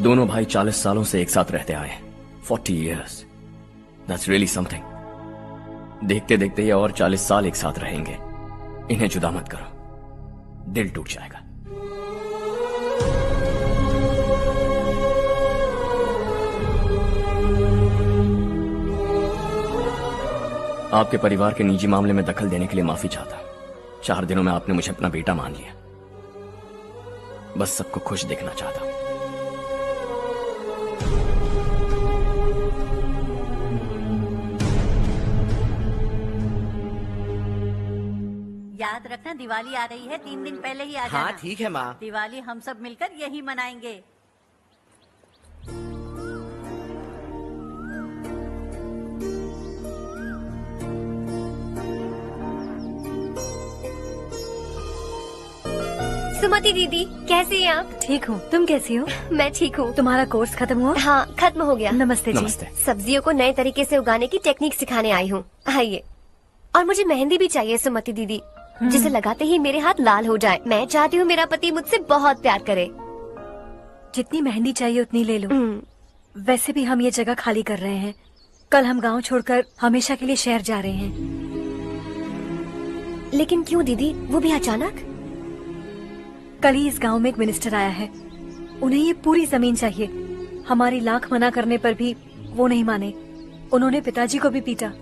दोनों भाई 40 सालों से एक साथ रहते आए, 40 years, that's really something। देखते देखते ये और 40 साल एक साथ रहेंगे। इन्हें जुदा मत करो, दिल टूट जाएगा। आपके परिवार के निजी मामले में दखल देने के लिए माफी चाहता। 4 दिनों में आपने मुझे अपना बेटा मान लिया। बस सबको खुश देखना चाहता। याद रखना दिवाली आ रही है, 3 दिन पहले ही आ जाना। हाँ ठीक है माँ। दिवाली हम सब मिलकर यही मनाएंगे। सुमति दीदी कैसी हैं आप? ठीक हूँ, तुम कैसी हो? मैं ठीक हूँ। तुम्हारा कोर्स खत्म हुआ? हाँ खत्म हो गया। नमस्ते जी। नमस्ते। सब्जियों को नए तरीके से उगाने की टेक्निक सिखाने आई हूँ। आइए। और मुझे मेहंदी भी चाहिए सुमति दीदी, जिसे लगाते ही मेरे हाथ लाल हो जाए। मैं चाहती हूँ मेरा पति मुझसे बहुत प्यार करे। जितनी मेहंदी चाहिए उतनी ले लो। वैसे भी हम ये जगह खाली कर रहे हैं। कल हम गांव छोड़कर हमेशा के लिए शहर जा रहे हैं। लेकिन क्यों दीदी, वो भी अचानक? कल ही इस गांव में एक मिनिस्टर आया है, उन्हें ये पूरी जमीन चाहिए। हमारी लाख मना करने पर भी वो नहीं माने। उन्होंने पिताजी को भी पीटा।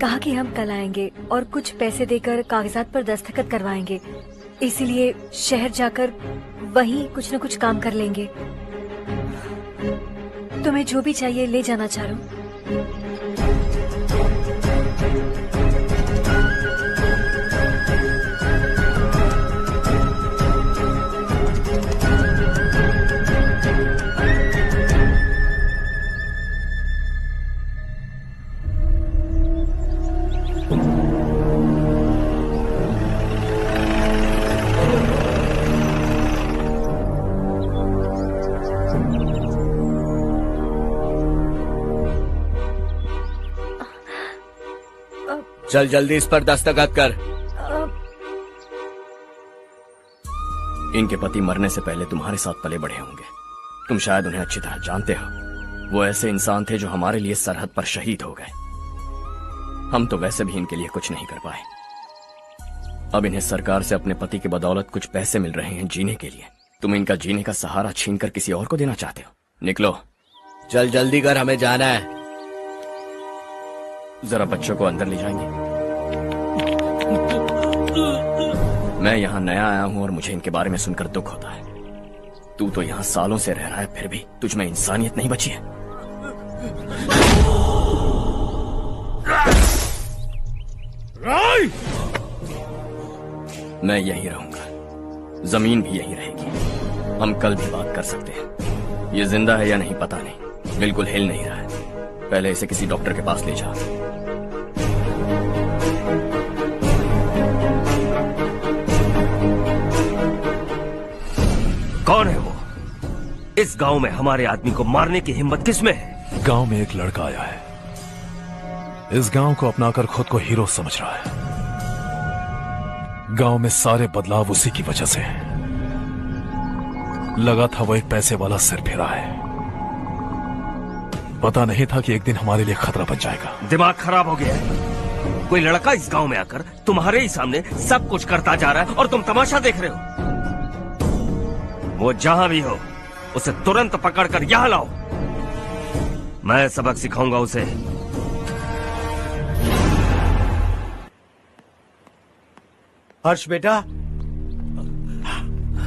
कहा कि हम कल आएंगे और कुछ पैसे देकर कागजात पर दस्तखत करवाएंगे। इसीलिए शहर जाकर वहीं कुछ न कुछ काम कर लेंगे। तुम्हें जो भी चाहिए ले जाना चारू। चल जल्दी इस पर दस्तखत कर। इनके पति मरने से पहले तुम्हारे साथ पले बढ़े होंगे। तुम शायद उन्हें अच्छी तरह जानते हो। वो ऐसे इंसान थे जो हमारे लिए सरहद पर शहीद हो गए। हम तो वैसे भी इनके लिए कुछ नहीं कर पाए। अब इन्हें सरकार से अपने पति की बदौलत कुछ पैसे मिल रहे हैं जीने के लिए। तुम इनका जीने का सहारा छीनकर किसी और को देना चाहते हो। निकलो। चल जल्दी कर, हमें जाना है। जरा बच्चों को अंदर ले जाएंगे। मैं यहाँ नया आया हूँ और मुझे इनके बारे में सुनकर दुख होता है। तू तो यहाँ सालों से रह रहा है, फिर भी तुझ में इंसानियत नहीं बची है। मैं यहीं रहूंगा, जमीन भी यहीं रहेगी। हम कल भी बात कर सकते हैं। ये जिंदा है या नहीं पता नहीं, बिल्कुल हिल नहीं रहा है। पहले इसे किसी डॉक्टर के पास ले जा। कौन है वो? इस गांव में हमारे आदमी को मारने की हिम्मत किसमें है? गांव में एक लड़का आया है, इस गांव को अपनाकर खुद को हीरो समझ रहा है। गांव में सारे बदलाव उसी की वजह से है। लगा था वो एक पैसे वाला सिर फिरा है। पता नहीं था कि एक दिन हमारे लिए खतरा बन जाएगा। दिमाग खराब हो गया है। कोई लड़का इस गांव में आकर तुम्हारे ही सामने सब कुछ करता जा रहा है और तुम तमाशा देख रहे हो। वो जहां भी हो उसे तुरंत पकड़कर यहां लाओ। मैं सबक सिखाऊंगा उसे। हर्ष बेटा,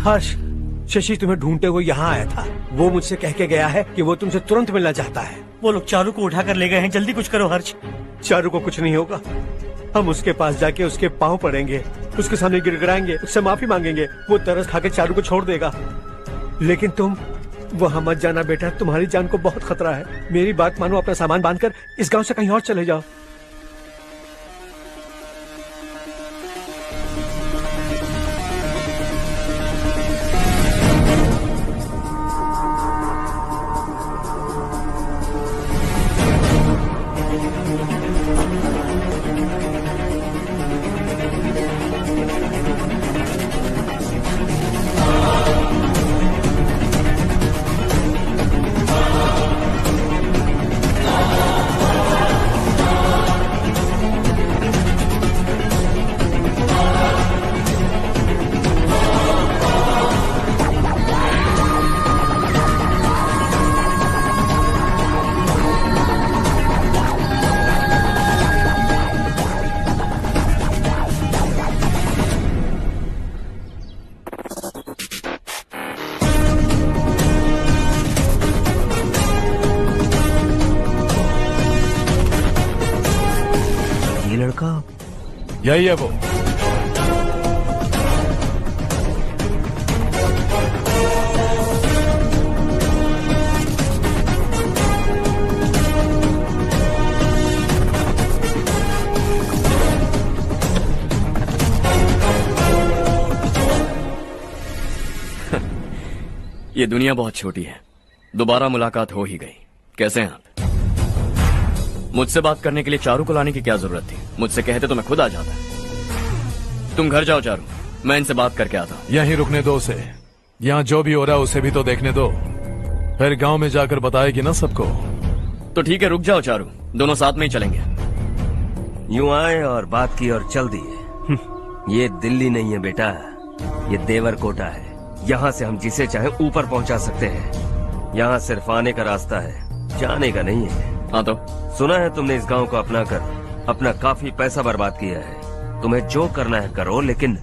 हर्ष, शशि तुम्हें ढूंढते हुए यहाँ आया था। वो मुझसे कह के गया है कि वो तुमसे तुरंत मिलना चाहता है। वो लोग चारू को उठाकर ले गए हैं, जल्दी कुछ करो हर्ष। चारू को कुछ नहीं होगा। हम उसके पास जाके उसके पांव पड़ेंगे, उसके सामने गिड़गिड़ाएंगे, उससे माफी मांगेंगे। वो तरस खा के चारू को छोड़ देगा। लेकिन तुम वहां मत जाना बेटा, तुम्हारी जान को बहुत खतरा है। मेरी बात मानो, अपना सामान बांधकर इस गांव से कहीं और चले जाओ। यही है वो। ये दुनिया बहुत छोटी है। दोबारा मुलाकात हो ही गई। कैसे हैं आप? मुझसे बात करने के लिए चारू को लाने की क्या जरूरत थी? मुझसे कहते तो मैं खुद आ जाता। तुम घर जाओ चारू, मैं इनसे बात करके आता हूँ। यहीं रुकने दो उसे। यहाँ जो भी हो रहा है उसे भी तो देखने दो, फिर गांव में जाकर बताएगी ना सबको। तो ठीक है, रुक जाओ चारू, दोनों साथ में ही चलेंगे। यूं आए और बात की और चल दिए। ये दिल्ली नहीं है बेटा, ये देवरकोटा है। यहाँ से हम जिसे चाहे ऊपर पहुँचा सकते हैं। यहाँ सिर्फ आने का रास्ता है, जाने का नहीं है। हाँ तो सुना है तुमने इस गांव को अपनाकर अपना काफी पैसा बर्बाद किया है। तुम्हें जो करना है करो, लेकिन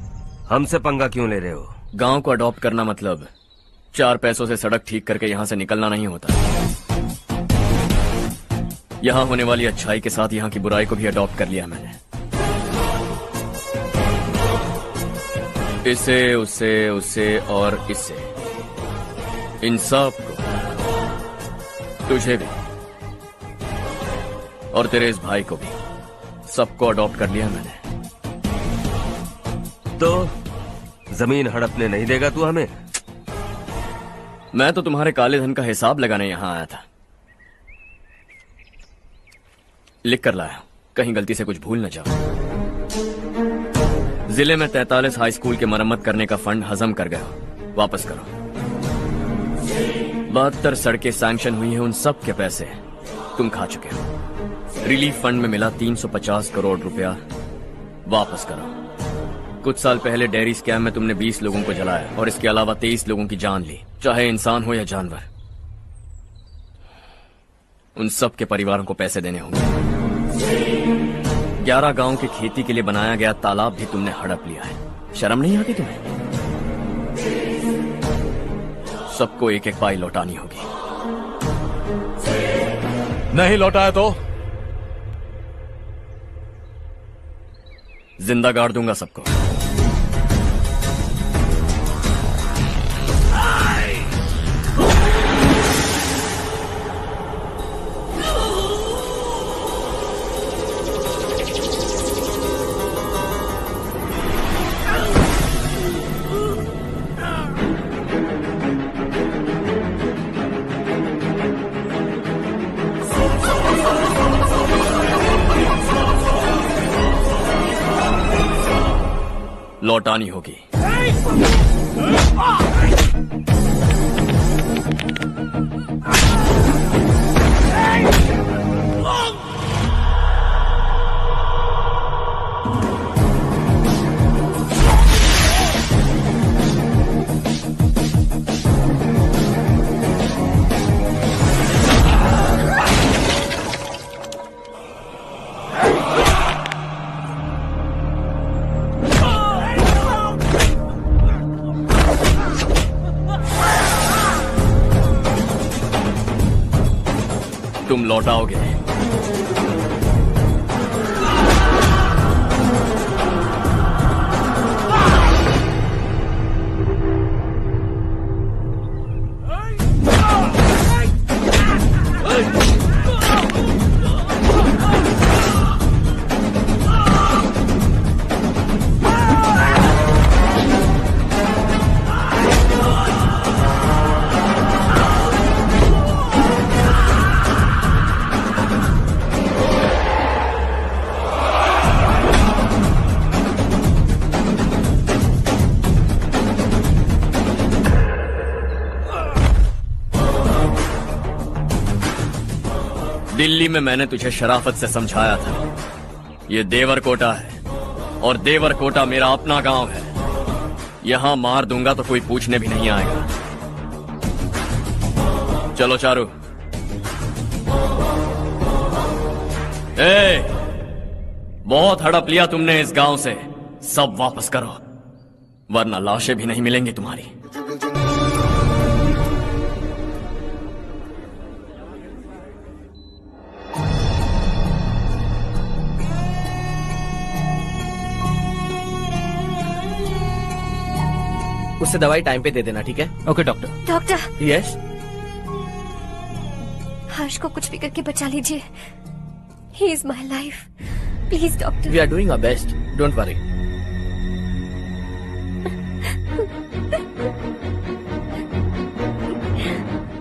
हमसे पंगा क्यों ले रहे हो? गांव को अडॉप्ट करना मतलब 4 पैसों से सड़क ठीक करके यहाँ से निकलना नहीं होता। यहाँ होने वाली अच्छाई के साथ यहाँ की बुराई को भी अडॉप्ट कर लिया मैंने। इसे, उसे, उसे और इससे, इन सब को, तुझे भी और तेरे इस भाई को भी, सबको अडॉप्ट कर लिया मैंने। तो जमीन हड़पने नहीं देगा तू हमें? मैं तो तुम्हारे काले धन का हिसाब लगाने यहां आया था। लिख कर लाया। कहीं गलती से कुछ भूल न जाओ। जिले में 43 हाई स्कूल के मरम्मत करने का फंड हजम कर गया, वापस करो। 72 सड़कें सैंक्शन हुई हैं, उन सब के पैसे तुम खा चुके हो। रिलीफ फंड में मिला 350 करोड़ रुपया, वापस करो। कुछ साल पहले डेयरी स्कैम में तुमने 20 लोगों को जलाया और इसके अलावा 23 लोगों की जान ली, चाहे इंसान हो या जानवर। उन सब के परिवारों को पैसे देने होंगे। 11 गांव की खेती के लिए बनाया गया तालाब भी तुमने हड़प लिया है। शर्म नहीं आती तुम्हें? सबको एक एक पाई लौटानी होगी। नहीं लौटाया तो जिंदा गाड़ दूंगा सबको। लौटानी होगी। तुम लौटाओगे। दिल्ली में मैंने तुझे शराफत से समझाया था, ये देवरकोटा है और देवरकोटा मेरा अपना गांव है। यहां मार दूंगा तो कोई पूछने भी नहीं आएगा। चलो चारू। बहुत हड़प लिया तुमने इस गांव से, सब वापस करो वरना लाशें भी नहीं मिलेंगी तुम्हारी। उससे दवाई टाइम पे दे देना, ठीक है? Okay doctor. Doctor. Yes. Harsh को कुछ भी करके बचा लीजिए। He is my life, please doctor. We are doing our best, don't worry.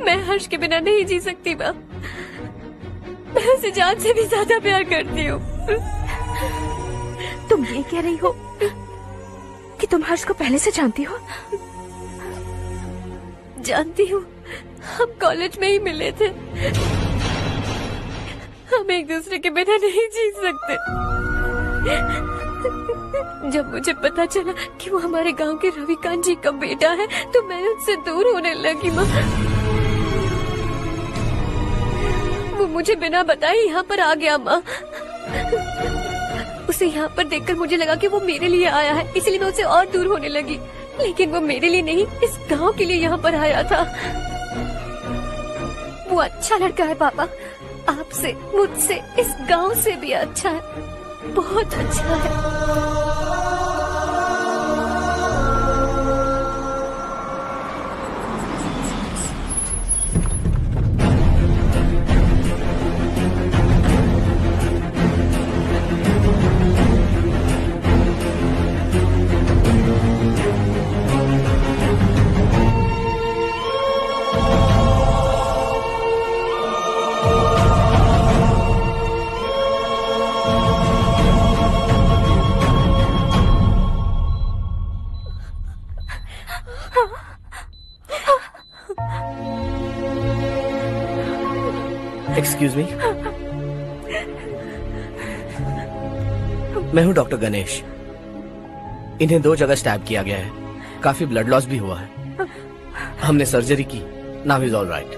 मैं हर्ष के बिना नहीं जी सकती माँ। मैं उसे जान से भी ज्यादा प्यार करती हूँ। तुम ये कह रही हो कि तुम हर्ष को पहले से जानती हो? जानती हूँ, हम कॉलेज में ही मिले थे। हम एक दूसरे के बिना नहीं जी सकते। जब मुझे पता चला कि वो हमारे गांव के रविकांत जी का बेटा है तो मैं उससे दूर होने लगी माँ। वो मुझे बिना बताए यहाँ पर आ गया माँ। उसे यहाँ पर देखकर मुझे लगा कि वो मेरे लिए आया है, इसलिए मैं उससे और दूर होने लगी। लेकिन वो मेरे लिए नहीं, इस गांव के लिए यहाँ पर आया था। वो अच्छा लड़का है पापा, आपसे, मुझसे, इस गांव से भी अच्छा है, बहुत अच्छा है। एक्सक्यूज मी, मैं हूं डॉक्टर गणेश। इन्हें 2 जगह स्टैब किया गया है, काफी ब्लड लॉस भी हुआ है। हमने सर्जरी की, नाउ इज ऑल राइट।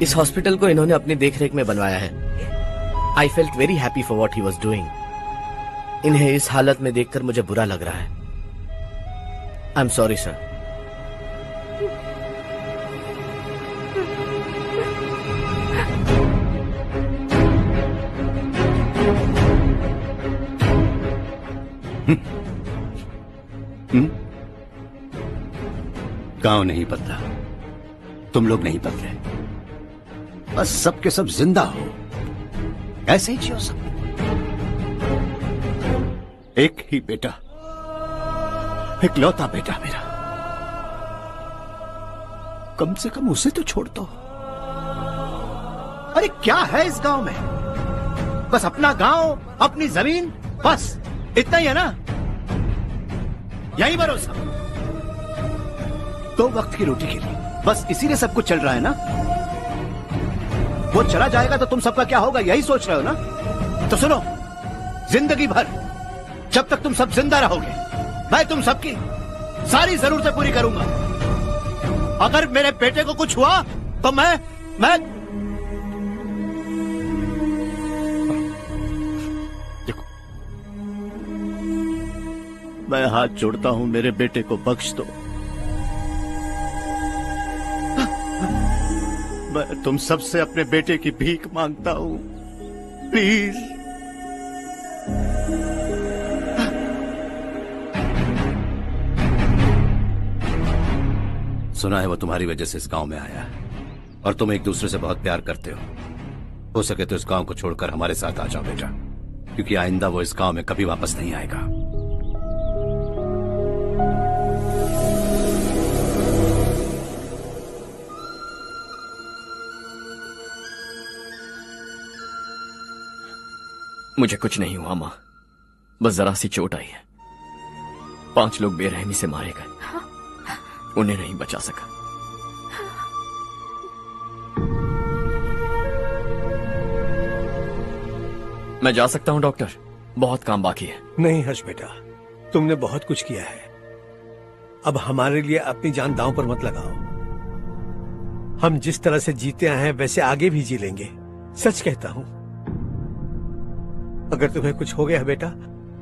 इस हॉस्पिटल को इन्होंने अपनी देखरेख में बनवाया है। I felt very happy for what he was doing. इन्हें इस हालत में देखकर मुझे बुरा लग रहा है। I am sorry sir. गांव नहीं बदला, तुम लोग नहीं बदले, बस सबके सब जिंदा हो, ऐसे ही जियो सब। एक ही बेटा, इकलौता बेटा मेरा, कम से कम उसे तो छोड़ दो। अरे क्या है इस गांव में? बस अपना गांव, अपनी जमीन, बस इतना ही है ना? यही भरोसा, 2 वक्त की रोटी के लिए, बस इसीलिए सब कुछ चल रहा है ना? वो चला जाएगा तो तुम सबका क्या होगा, यही सोच रहे हो ना? तो सुनो, जिंदगी भर जब तक तुम सब जिंदा रहोगे, मैं तुम सबकी सारी जरूरतें पूरी करूंगा। अगर मेरे बेटे को कुछ हुआ तो मैं देखो, मैं हाथ जोड़ता हूं, मेरे बेटे को बख्श दो। मैं तुम सबसे अपने बेटे की भीख मांगता हूं, प्लीज। सुना है वो तुम्हारी वजह से इस गांव में आया है, और तुम एक दूसरे से बहुत प्यार करते हो सके तो इस गांव को छोड़कर हमारे साथ आ जाओ बेटा, क्योंकि आइंदा वो इस गांव में कभी वापस नहीं आएगा। मुझे कुछ नहीं हुआ माँ, बस जरा सी चोट आई है। 5 लोग बेरहमी से मारे गए, उन्हें नहीं बचा सका। मैं जा सकता हूं डॉक्टर, बहुत काम बाकी है। नहीं हर्ष बेटा, तुमने बहुत कुछ किया है, अब हमारे लिए अपनी जान दांव पर मत लगाओ। हम जिस तरह से जीते आए हैं वैसे आगे भी जी लेंगे, सच कहता हूं। अगर तुम्हें कुछ हो गया बेटा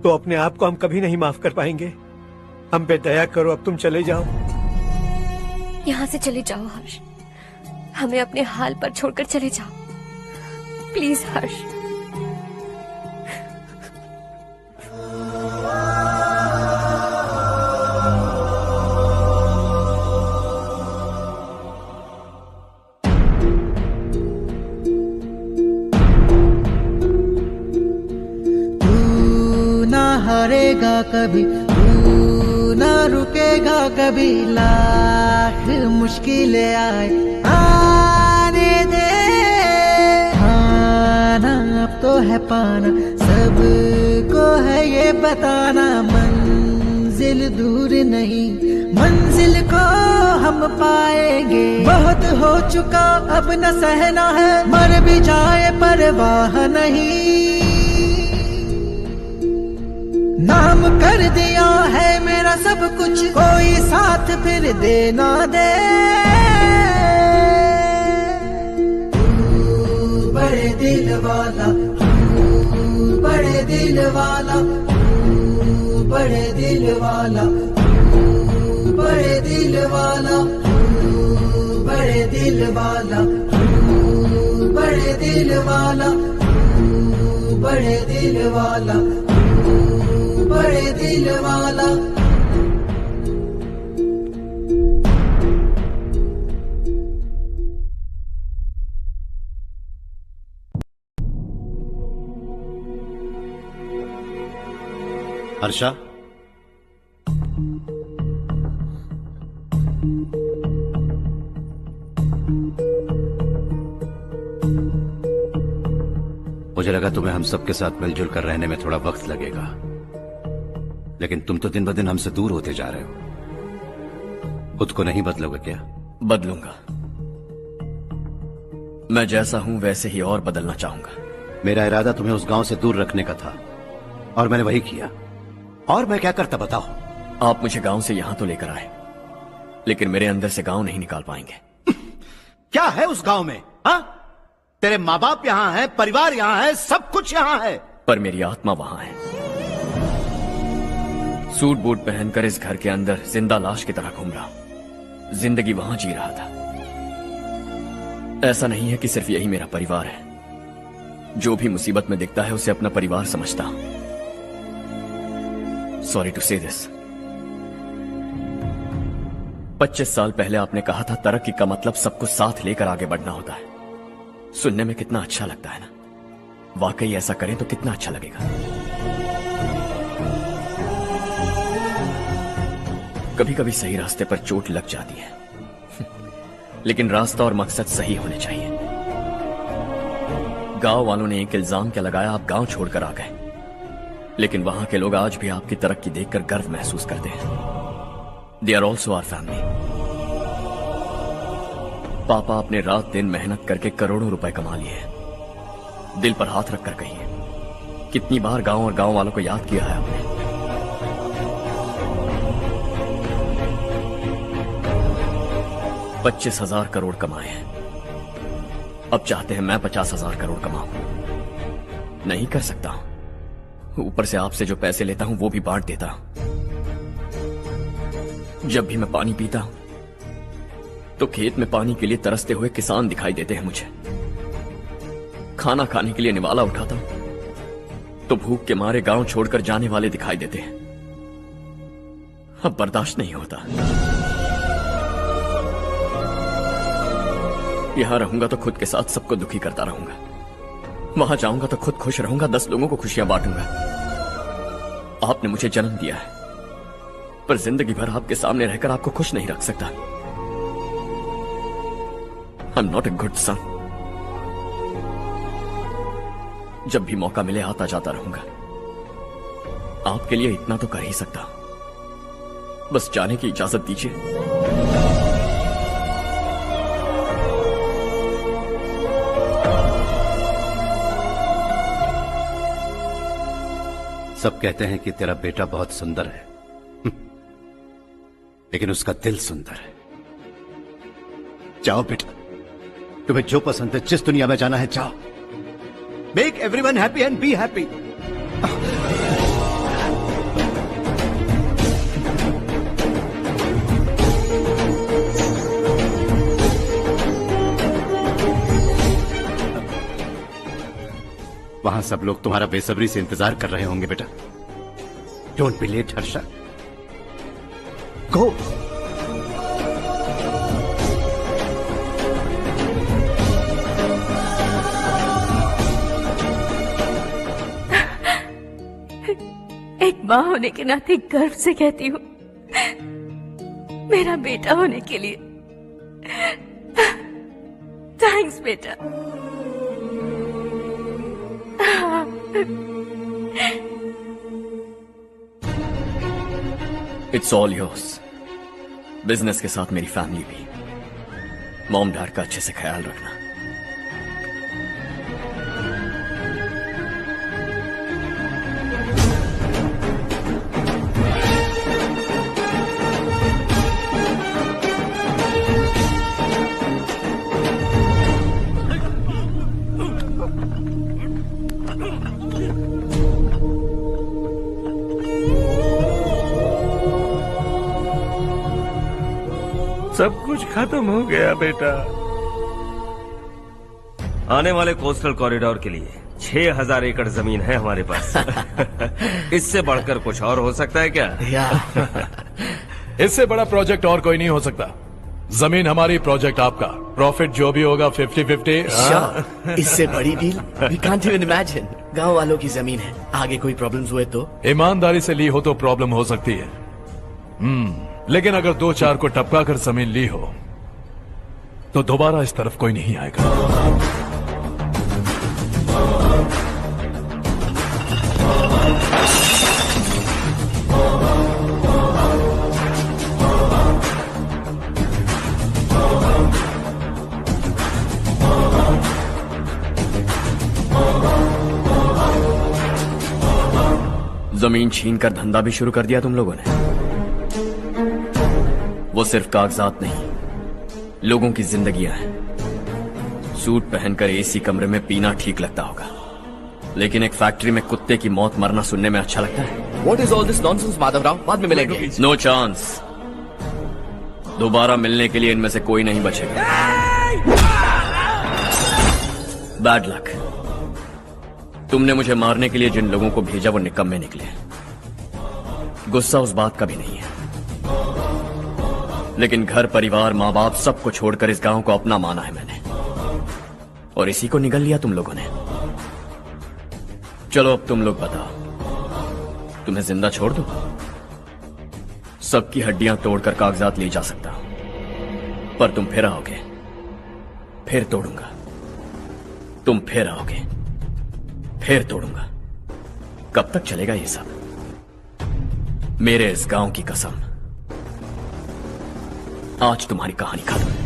तो अपने आप को हम कभी नहीं माफ कर पाएंगे। हम पे दया करो, अब तुम चले जाओ। यहाँ से चले जाओ हर्ष, हमें अपने हाल पर छोड़कर चले जाओ, प्लीज हर्ष। हारेगा कभी, तू ना रुकेगा कभी, लाख मुश्किलें आए आने दे। खाना अब तो है पाना, सबको है ये बताना, मंजिल दूर नहीं, मंजिल को हम पाएंगे। बहुत हो चुका अब न सहना है, मर भी जाए परवाह नहीं। नाम कर दिया है मेरा सब कुछ, कोई साथ फिर देना दे। तू बड़े दिल वाला, तू बड़े दिल वाला, तू बड़े दिल वाला, तू बड़े दिल वाला, तू बड़े दिल वाला, तू बड़े दिल वाला, तू बड़े दिल वाला, बड़े दिल वाला। हर्षा, मुझे लगा तुम्हें हम सबके साथ मिलजुल कर रहने में थोड़ा वक्त लगेगा, लेकिन तुम तो दिन ब दिन हमसे दूर होते जा रहे हो। खुद को नहीं बदलोगे क्या? बदलूंगा, मैं जैसा हूं वैसे ही और बदलना चाहूंगा। मेरा इरादा तुम्हें उस गांव से दूर रखने का था और मैंने वही किया। और मैं क्या करता बताओ? आप मुझे गांव से यहां तो लेकर आए, लेकिन मेरे अंदर से गांव नहीं निकाल पाएंगे। क्या है उस गांव में? हाँ, तेरे माँ बाप यहाँ है, परिवार यहाँ है, सब कुछ यहाँ है, पर मेरी आत्मा वहां है। सूट बूट पहनकर इस घर के अंदर जिंदा लाश की तरह घूम रहा हूं। जिंदगी वहां जी रहा था। ऐसा नहीं है कि सिर्फ यही मेरा परिवार है। जो भी मुसीबत में दिखता है उसे अपना परिवार समझता हूं। सॉरी टू से दिस। 25 साल पहले आपने कहा था तरक्की का मतलब सबको साथ लेकर आगे बढ़ना होता है। सुनने में कितना अच्छा लगता है ना? वाकई ऐसा करें तो कितना अच्छा लगेगा। कभी कभी सही रास्ते पर चोट लग जाती है, लेकिन रास्ता और मकसद सही होने चाहिए। गांव वालों ने एक इल्जाम क्या लगाया, आप गांव छोड़कर आ गए, लेकिन वहां के लोग आज भी आपकी तरक्की देखकर गर्व महसूस करते हैं। They are also our family. पापा आपने रात दिन मेहनत करके करोड़ों रुपए कमा लिए हैं। दिल पर हाथ रखकर कहिए, कितनी बार गांव और गांव वालों को याद किया है आपने? $25,000 करोड़ कमाए हैं। अब चाहते हैं मैं 50,000 करोड़ कमाऊं। नहीं कर सकता हूं। ऊपर से आपसे जो पैसे लेता हूं वो भी बांट देता हूं। जब भी मैं पानी पीता हूं तो खेत में पानी के लिए तरसते हुए किसान दिखाई देते हैं मुझे। खाना खाने के लिए निवाला उठाता हूं तो भूख के मारे गांव छोड़कर जाने वाले दिखाई देते हैं। अब बर्दाश्त नहीं होता। यहां रहूंगा तो खुद के साथ सबको दुखी करता रहूंगा। वहां जाऊंगा तो खुद खुश रहूंगा, 10 लोगों को खुशियां बांटूंगा। आपने मुझे जन्म दिया है, पर जिंदगी भर आपके सामने रहकर आपको खुश नहीं रख सकता। I am not a good son. जब भी मौका मिले आता जाता रहूंगा। आपके लिए इतना तो कर ही सकता हूं। बस जाने की इजाजत दीजिए। सब कहते हैं कि तेरा बेटा बहुत सुंदर है, लेकिन उसका दिल सुंदर है। जाओ बेटा, तुम्हें जो पसंद है, जिस दुनिया में जाना है जाओ। Make everyone happy and be happy. वहां सब लोग तुम्हारा बेसब्री से इंतजार कर रहे होंगे बेटा। डोंट बी लेट हर्षा, गो। एक माँ होने के नाते गर्व से कहती हूँ, मेरा बेटा होने के लिए थैंक्स बेटा। It's all yours. बिजनेस के साथ मेरी फैमिली भी। मॉम डैड का अच्छे से ख्याल रखना। सब कुछ खत्म हो गया बेटा। आने वाले कोस्टल कॉरिडोर के लिए 6,000 एकड़ जमीन है हमारे पास। इससे बढ़कर कुछ और हो सकता है क्या? इससे बड़ा प्रोजेक्ट और कोई नहीं हो सकता। जमीन हमारी, प्रोजेक्ट आपका। प्रॉफिट जो भी होगा 50-50। इससे बड़ी deal we can't even imagine. गांव वालों की जमीन है, आगे कोई प्रॉब्लम्स हुए तो? ईमानदारी से ली हो तो प्रॉब्लम हो सकती है, लेकिन अगर 2-4 को टपका कर जमीन ली हो तो दोबारा इस तरफ कोई नहीं आएगा। जमीन छीन कर धंधा भी शुरू कर दिया तुम लोगों ने। वो सिर्फ कागजात नहीं, लोगों की जिंदगियां हैं। सूट पहनकर एसी कमरे में पीना ठीक लगता होगा, लेकिन एक फैक्ट्री में कुत्ते की मौत मरना सुनने में अच्छा लगता है। What is all this nonsense, Madhavrao? बाद में मिलेंगे। No chance. दोबारा मिलने के लिए इनमें से कोई नहीं बचेगा। Bad luck. तुमने मुझे मारने के लिए जिन लोगों को भेजा वो निकम्मे निकले। गुस्सा उस बात का भी नहीं है, लेकिन घर परिवार माँ बाप सबको छोड़कर इस गांव को अपना माना है मैंने, और इसी को निगल लिया तुम लोगों ने। चलो अब तुम लोग बताओ, तुम्हें जिंदा छोड़ दूं? सबकी हड्डियां तोड़कर कागजात ले जा सकता हूं, पर तुम फिर आओगे, फिर तोड़ूंगा। तुम फिर आओगे, फिर तोड़ूंगा। कब तक चलेगा ये सब? मेरे इस गांव की कसम, आज तुम्हारी कहानी खत्म।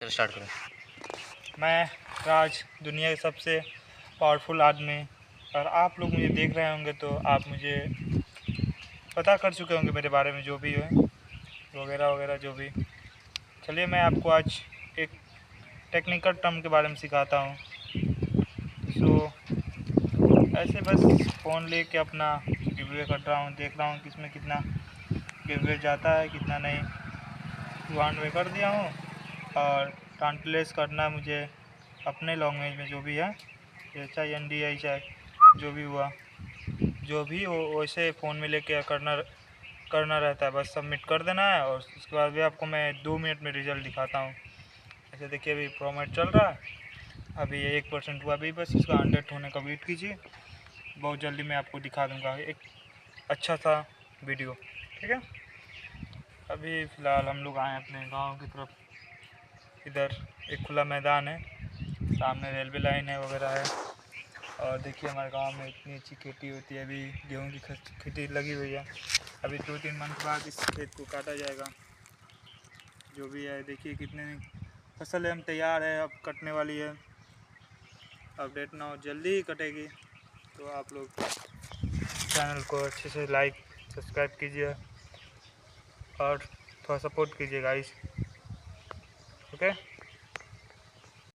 स्टार्ट करें। मैं राज, दुनिया के सबसे पावरफुल आदमी, और आप लोग मुझे देख रहे होंगे तो आप मुझे पता कर चुके होंगे मेरे बारे में जो भी है, वगैरह वगैरह जो भी। चलिए मैं आपको आज एक टेक्निकल टर्म के बारे में सिखाता हूँ। ऐसे बस फ़ोन लेके अपना गिवअवे कर रहा हूँ, देख रहा हूँ किसमें कितना गिवअवे जाता है कितना नहीं। 200 कर दिया हूँ और ट्रांसलेट करना है मुझे अपने लैंग्वेज में जो भी है, चाहे NDI चाहे जो भी हुआ, जो भी हो वैसे फ़ोन में लेके करना रहता है। बस सबमिट कर देना है और उसके बाद भी आपको मैं 2 मिनट में रिज़ल्ट दिखाता हूँ। ऐसे देखिए अभी फॉर्मेट चल रहा है, अभी ये 1% हुआ, अभी बस इसका 100 होने का वेट कीजिए। बहुत जल्दी मैं आपको दिखा दूँगा एक अच्छा सा वीडियो, ठीक है। अभी फ़िलहाल हम लोग आए अपने गांव की तरफ। इधर एक खुला मैदान है, सामने रेलवे लाइन है वगैरह है। और देखिए हमारे गांव में इतनी अच्छी खेती होती है। अभी गेहूं की खेती लगी हुई है। अभी 2-3 मंथ बाद इस खेत को काटा जाएगा। जो भी है देखिए कितने फसल है, हम तैयार है, अब कटने वाली है। अपडेट ना हो जल्दी ही कटेगी। तो आप लोग चैनल को अच्छे से लाइक सब्सक्राइब कीजिए और थोड़ा सपोर्ट कीजिए गाइस, ओके।